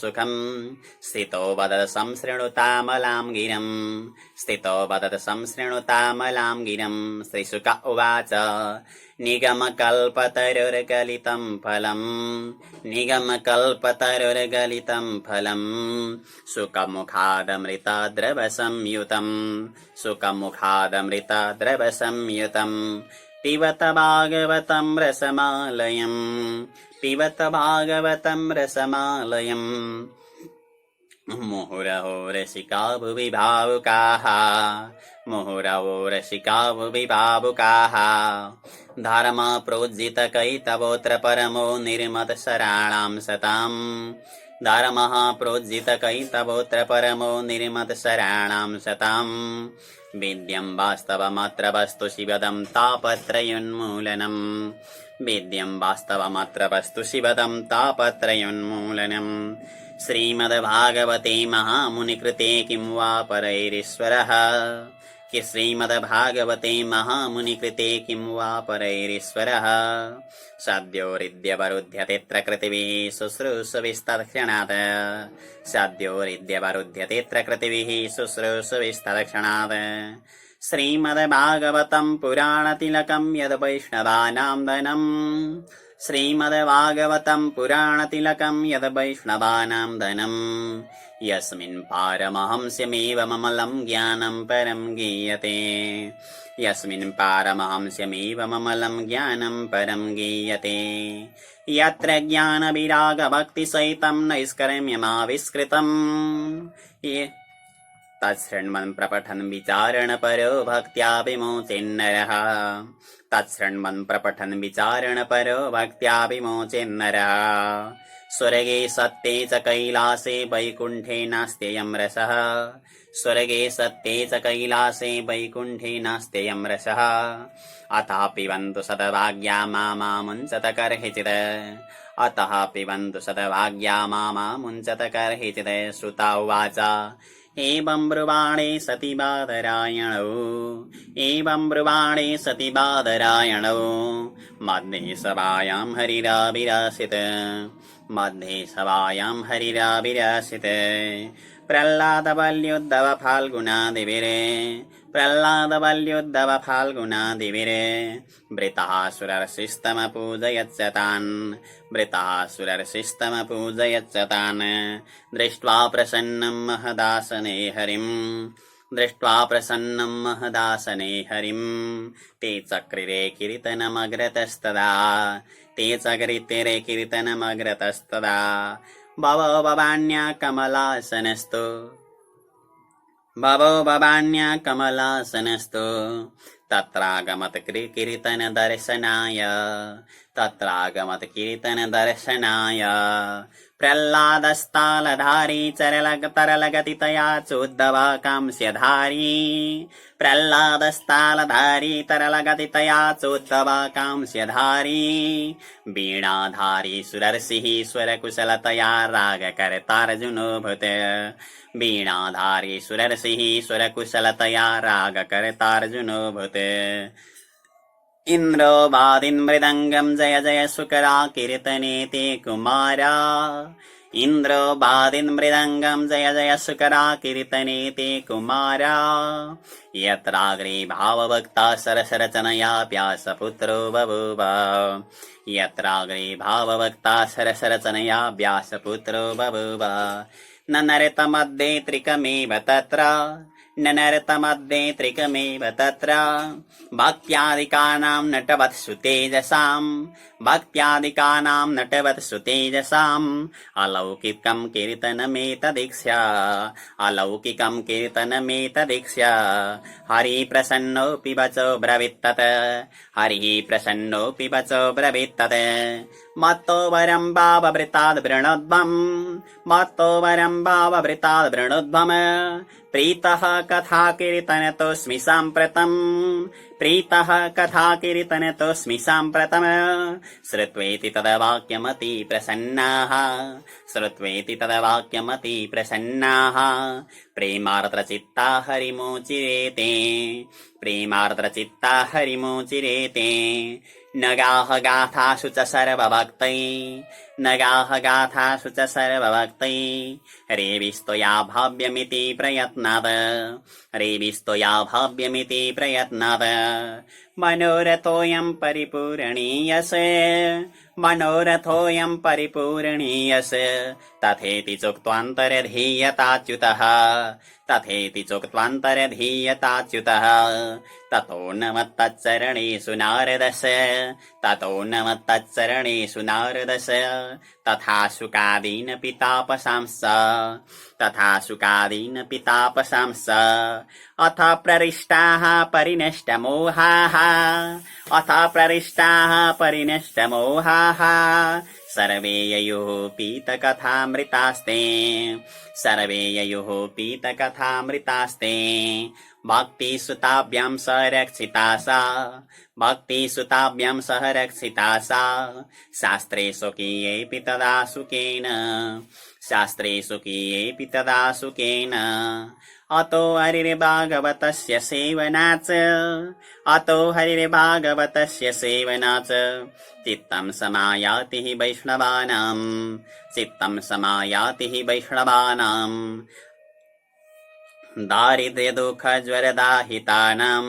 सुखं स्थितो वदत् संशृणुतामलां गिरं श्रीशुक उवाच निगमकल्पतरुर्गलितं फलं सुखमुखादमृतद्रवसंयुतं पिबत भागवतं रसमालयम् मुहुरहो रसिका भुवि भावुकाः मुहुरहो रसिका भुवि भावुकाः धर्म प्रोज्झितकैतवोऽत्र परमो निर्मतशराणां सताम् धर्मः प्रोज्झितकैतवोऽत्र परमो निर्मतशराणां सताम् वेद्यं वास्तवमत्र वस्तु शिवदं तापत्रयोन्मूलनम् वेद्यं वास्तवमत्र वस्तु शिवदं तापत्रयोन्मूलनम् श्रीमद्भागवते महामुनिकृते किं वा परैरीश्वरः कि श्रीमद्भागवते महामुनिकृते किं वा परैरीश्वरः सद्योरिद्यवरुध्यतेऽत्र कृतिभिः शुश्रूषविस्तत्क्षणात् सद्योरिद्यवरुध्यतेऽत्र कृतिभिः शुश्रूषविस्तत्क्षणात् श्रीमद्भागवतं पुराणतिलकं यद्वैष्णवानां धनम् श्रीमद्भागवतं पुराणतिलकं यद्वैष्णवानां धनम् यस्मिन् पारमहंस्यमेवममलं ज्ञानं परं गीयते यस्मिन् पारमहंस्यमेवममलं ज्ञानं परं गीयते यत्र ज्ञानविरागभक्तिसहितं नैष्कर्म्यमाविष्कृतम् तच्छृण्वन् प्रपठन् विचारणपरो भक्त्या विमोचेन्नरः तच्छृण्वन् प्रपठन् विचारणपरो भक्त्या विमोचेन्नरः स्वर्गे सत्ये च कैलासे वैकुण्ठे नास्त्ययं रसः स्वर्गे सत्ये च कैलासे वैकुण्ठे नास्त्ययं रसः अतः पिबन्तु सद्भाग्या मामुञ्चत कर्हिचित् अतः पिबन्तु सद्भाग्या मामुञ्चत कर्हिचित् श्रुता उवाच एवं ब्रुवाणे सति बादरायणौ एवं ब्रुवाणे सति बादरायणौ मध्ये सभायां हरिराविरासित् मध्ये सभायां हरिराविरासित् प्रह्लादबल्युद्धव फाल्गुनादिभिरे प्रह्लादबल्युद्धव फाल्गुनादिभिरे वृतासुरर्षिस्तमपूजयच्च तान् वृतासुरर्षिस्तमपूजयच्च तान् दृष्ट्वा प्रसन्नं महदासने हरिम् दृष्ट्वा प्रसन्नं महदासने हरिम् ते चक्रिरे कीर्तनमग्रतस्तदा ते चक्रिरे कीर्तनमग्रतस्तदा भवो भवान्या कमलासनस्तु भवो भवान्या कमलासनस्तु तत्रागमत कीर्तनदर्शनाय तत्रागमत कीर्तनदर्शनाय प्रह्लादस्तालधारी तरलगतितया चोद्धवा कांस्यधारी प्रह्लादस्तालधारी तरलगतितया चोद्धवा कांस्यधारी वीणाधारी सुरर्षिः स्वरकुशलतया रागकर्तार्जुनोऽभूत् वीणाधारी सुरर्षिः स्वरकुशलतया रागकर्तार्जुनोऽभूत् इन्द्रो वादिन् मृदङ्गं जय जय सुकरा कीर्तने ते कुमारा इन्द्रो वादिन् मृदङ्गं जय जय सुकरा कीर्तने ते कुमारा यत्राग्रे भावभक्ता सरसरचनया व्यासपुत्रो बभूव यत्राग्रे भावभक्ता सरसरचनया व्यासपुत्रो बभूव न नरतमध्ये त्रिकमेव तत्र न नरतमध्ये त्रिकमेव तत्र भक्त्यादिकानां नटवत्सु तेजसाम् भक्त्यादिकानां नटवत्सु तेजसाम् अलौकिकं कीर्तनमेतदीक्ष्य अलौकिकं कीर्तनमेतदीक्ष्य हरिः प्रसन्नोऽपि वचो ब्रवीत्तत् हरिः प्रसन्नोऽपि वचो ब्रवीत्तत् मत्तो वरं भाववृताद् वृणोद्वम् मत्तो वरं भाववृताद् वृणोद्वम् प्रीतः कथा कीर्तनतोऽस्मि साम्प्रतम् प्रीतः कथा कीर्तनतोऽस्मि साम्प्रतम् श्रुत्वेति तद्वाक्यमति प्रसन्नाः श्रुत्वेति तद्वाक्यमति प्रसन्नाः प्रेमार्द्रचित्ता हरिमोचिरेते प्रेमार्द्रचित्ता हरिमोचिरेते नगाः गाथासु च सर्वभक्तै नगाः गाथासु च सर्वभक्तै रेविस्त्वया भाव्यमिति प्रयत्नात् रेविस्त्वया भाव्यमिति प्रयत्नात् मनोरथोऽयं परिपूरणीयसे मनोरथोऽयं परिपूरणीयसे तथेति चोक्त्वान्तर्धीयताच्युतः तथेति चोक्त्वान्तरधीयताच्युतः ततो नमत्तच्चरणेषु नारदस्य ततो नमत्तच्चरणेषु नारदस्य तथा शुकादीन पितापसांस तथा शुकादीन पितापसांस अथ प्ररिष्टाः परिनष्टमोहाः अथ प्ररिष्टाः परिनष्टमोहाः सर्वे ययुः पीतकथामृतास्ते सर्वे ययुः पीतकथामृतास्ते भक्तिसुताभ्यां सरक्षिता सा भक्तिसुताभ्यां सह रक्षिता सा शास्त्रे स्वकीयेऽपि तदा सुखेन शास्त्रे स्वकीयेऽपि तदा सुखेन अतो हरिर्भागवतस्य सेवनाच अतो हरिर्भागवतस्य सेवनाच चित्तं समायाति हि वैष्णवानां चित्तं समायाति हि वैष्णवानां दारिद्र्यदुःखज्वरदाहितानां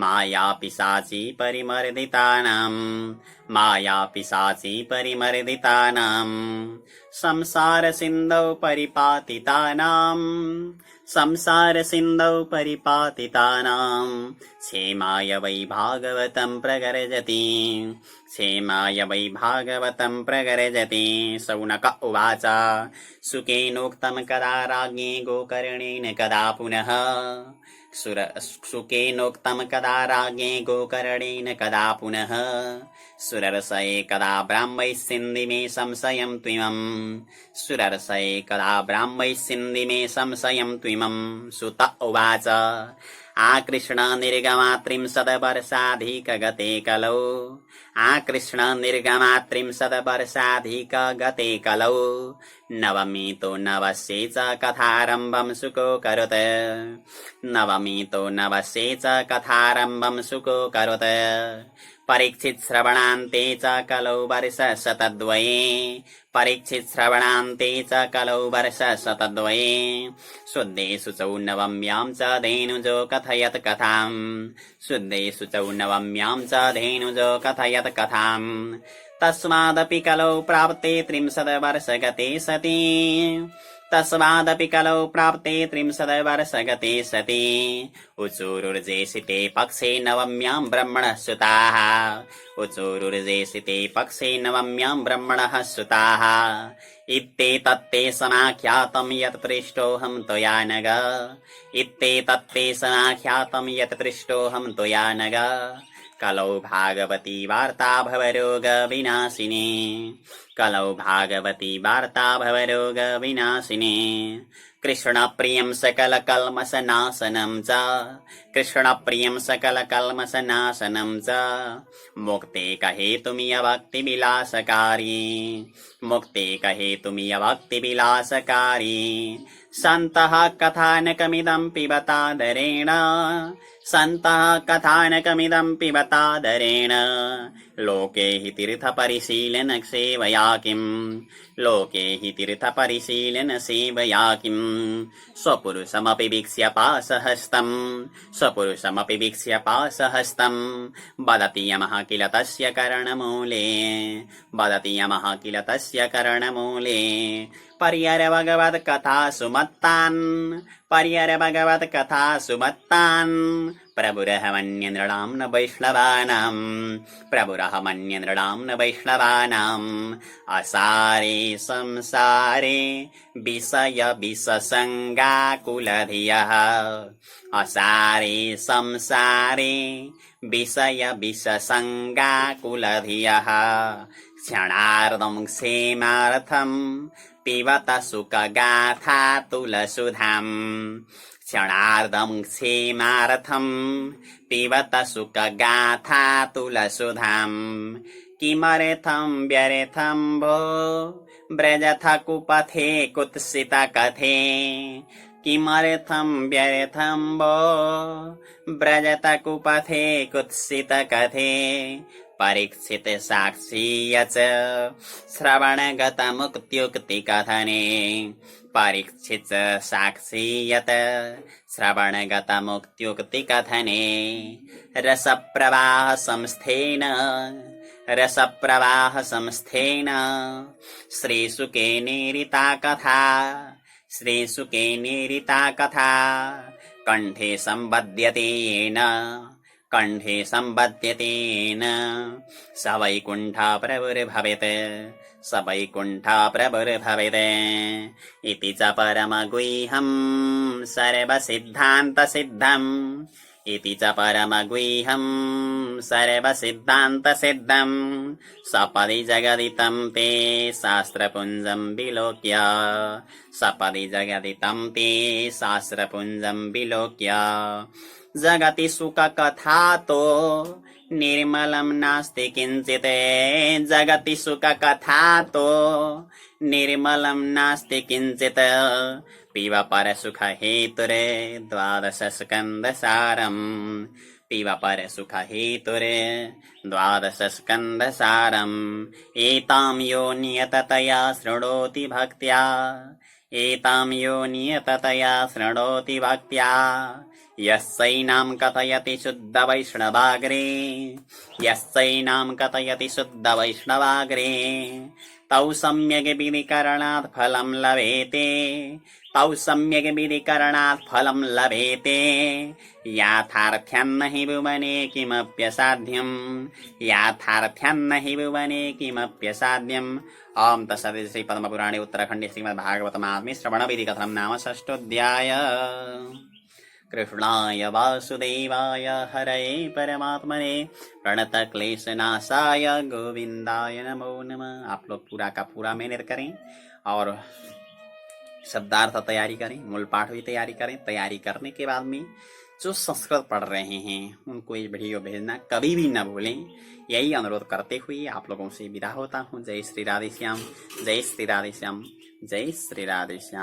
मायापिशाची परिमर्दितानां संसारसिन्धौ परिपातितानां क्षेमाय वै भागवतं प्रगर्जति शौनक उवाच सुकेनोक्तं कदा राज्ञे गोकर्णेन कदा पुनः सुकेनोक्तं कदा राज्ञे गोकर्णेन कदा पुनः सुररसये कदा ब्राह्मैस्सिन्धि मे संशयं त्विमं सुररसये कदा ब्राह्मैस्सिन्धि संशयं त्विमं सुत उवाच आकृष्ण निर्गमात्रिंशद्वर्षाधिकगते कलौ आकृष्ण निर्गमात्रिंशद्वर्षाधिकगते कलौ नवमीतो नवस्ये च कथारम्भं शुको करोत् नवमीतो नवस्ये च कथारम्भं शुको करोत् परीक्षित श्रवणान्ते च कलौ वर्षशतद्वये परीक्षित श्रवणान्ते च कलौ वर्षशतद्वये शुद्धे शुचौ नवम्यां च धेनुजो कथयत् कथाम् शुद्धे शुचौ नवम्यां च धेनुजो कथयत् कथाम् तस्मादपि कलौ प्राप्ते त्रिंशद्वर्षगते सति तस्मादपि कलौ प्राप्ते त्रिंशद्वर्षगते सति उचुरुर्जेषिते पक्षे नवम्यां ब्रह्मणः सुताः उचुरुर्जेषिते पक्षे नवम्यां ब्रह्मणः सुताः इत्येतत्ते समाख्यातं यत् पृष्टोऽहं त्वया नग इत्येतत्ते समाख्यातं यत् पृष्टोऽहं त्वया नग कलौ भागवती वार्ता भवरोगविनाशिनी कलौ भागवती वार्ता भवरोगविनाशिनी कृष्णप्रियं सकलकल्मषनाशनं च कृष्णप्रियं सकलकल्मषनाशनं च मुक्ते कहेतुमियभक्तिविलासकारी मुक्ते कहेतुमियभक्तिविलासकारी सन्तः कथानकमिदं पिबतादरेण सन्तः कथानकमिदं पिबतादरेण लोके हि तीर्थपरिशीलन सेवया किम् लोके हि तीर्थपरिशीलन सेवया किम् स्वपुरुषमपि वीक्ष्य पाशहस्तं स्वपुरुषमपि वीक्ष्य पाशहस्तं वदति यमः किल तस्य कर्णमूले वदति यमः किल तस्य कर्णमूले पर्यरभगवत्कथासु मत्तान् पर्यरभगवत्कथासु मत्तान् प्रभुरहमन्यनृणां न वैष्णवानां प्रभुरहमन्यनृणां न वैष्णवानाम् असारे संसारे विषय विषसङ्गाकुलधियः असारे संसारे विषय विषसङ्गाकुलधियः क्षणार्धं क्षेमार्थं पिबत सुखगाथा तुलसुधाम् क्षणार्धं क्षेमार्थं पिबत सुखगाथा तुलसुधाम् किमर्थं व्यर्थं भो व्रजथ कुपथे कुत्सितकथे किमर्थं व्यर्थं भो व्रजत कुपथे कुत्सितकथे परीक्षित साक्षी यच श्रवणगतमुक्त्युक्तिकथने परीक्षित साक्षी यत् श्रवणगतमुक्त्युक्तिकथने रसप्रवाह संस्थेन रसप्रवाह संस्थेन श्रीसुके निरिता कथा श्रीसुके निरिता कथा कंठे संबध्यते येन कंठे संबध्यते येन स वैकुण्ठा प्रभुर्भवेत् स वैकुण्ठा प्रभुर्भवेत् इति च परमगुह्यं सर्वसिद्धान्तसिद्धम् इति च परमगुह्यं सर्वसिद्धान्तसिद्धम् सपदि जगदितं ते शास्त्रपुञ्जं विलोक्य सपदि जगदितं ते शास्त्रपुञ्जं विलोक्य जगति सुखकथातो निर्मलं नास्ति किञ्चित् जगति सुखकथातो निर्मलं नास्ति किञ्चित् पिब परसुखहेतुरे द्वादशस्कन्धसारम् पिब परसुखहेतुरे द्वादशस्कन्धसारम् एतां यो नियततया शृणोति भक्त्या एतां यो नियततया शृणोति भक्त्या यस्यैनां कथयति शुद्धवैष्णवाग्रे यस्यैनां कथयति शुद्धवैष्णवाग्रे तौ सम्यग् विधिकरणात् फलं लभेते तौ सम्यग् विधिकरणात् फलं लभेते याथार्थ्यन्न हि भुवने किमप्यसाध्यम् याथार्थ्यन्न हि भुवने किमप्यसाध्यम् ओम तत्सदिति श्री पद्मपुराणे उत्तराखण्डे श्रीमद्भागवत महात्म्ये श्रवणविधिकथनं नाम षष्ठोऽध्याय। कृष्णाय वासुदेवाय हरये परमात्मने प्रणतक्लेशनाशाय गोविंदाय नमो नमः। आप लोग पूरा का पूरा मेहनत करें और शब्दार्थ तैयारी करें, मूल पाठ भी तैयारी करें। तैयारी करने के बाद में जो संस्कृत पढ़ रहे हैं उनको ये वीडियो भेजना कभी भी न भूलें। यही अनुरोध करते हुए आप लोगों से विदा होता हूँ। जय श्री राधे श्याम, जय श्री राधे श्याम, जय श्री राधे श्याम।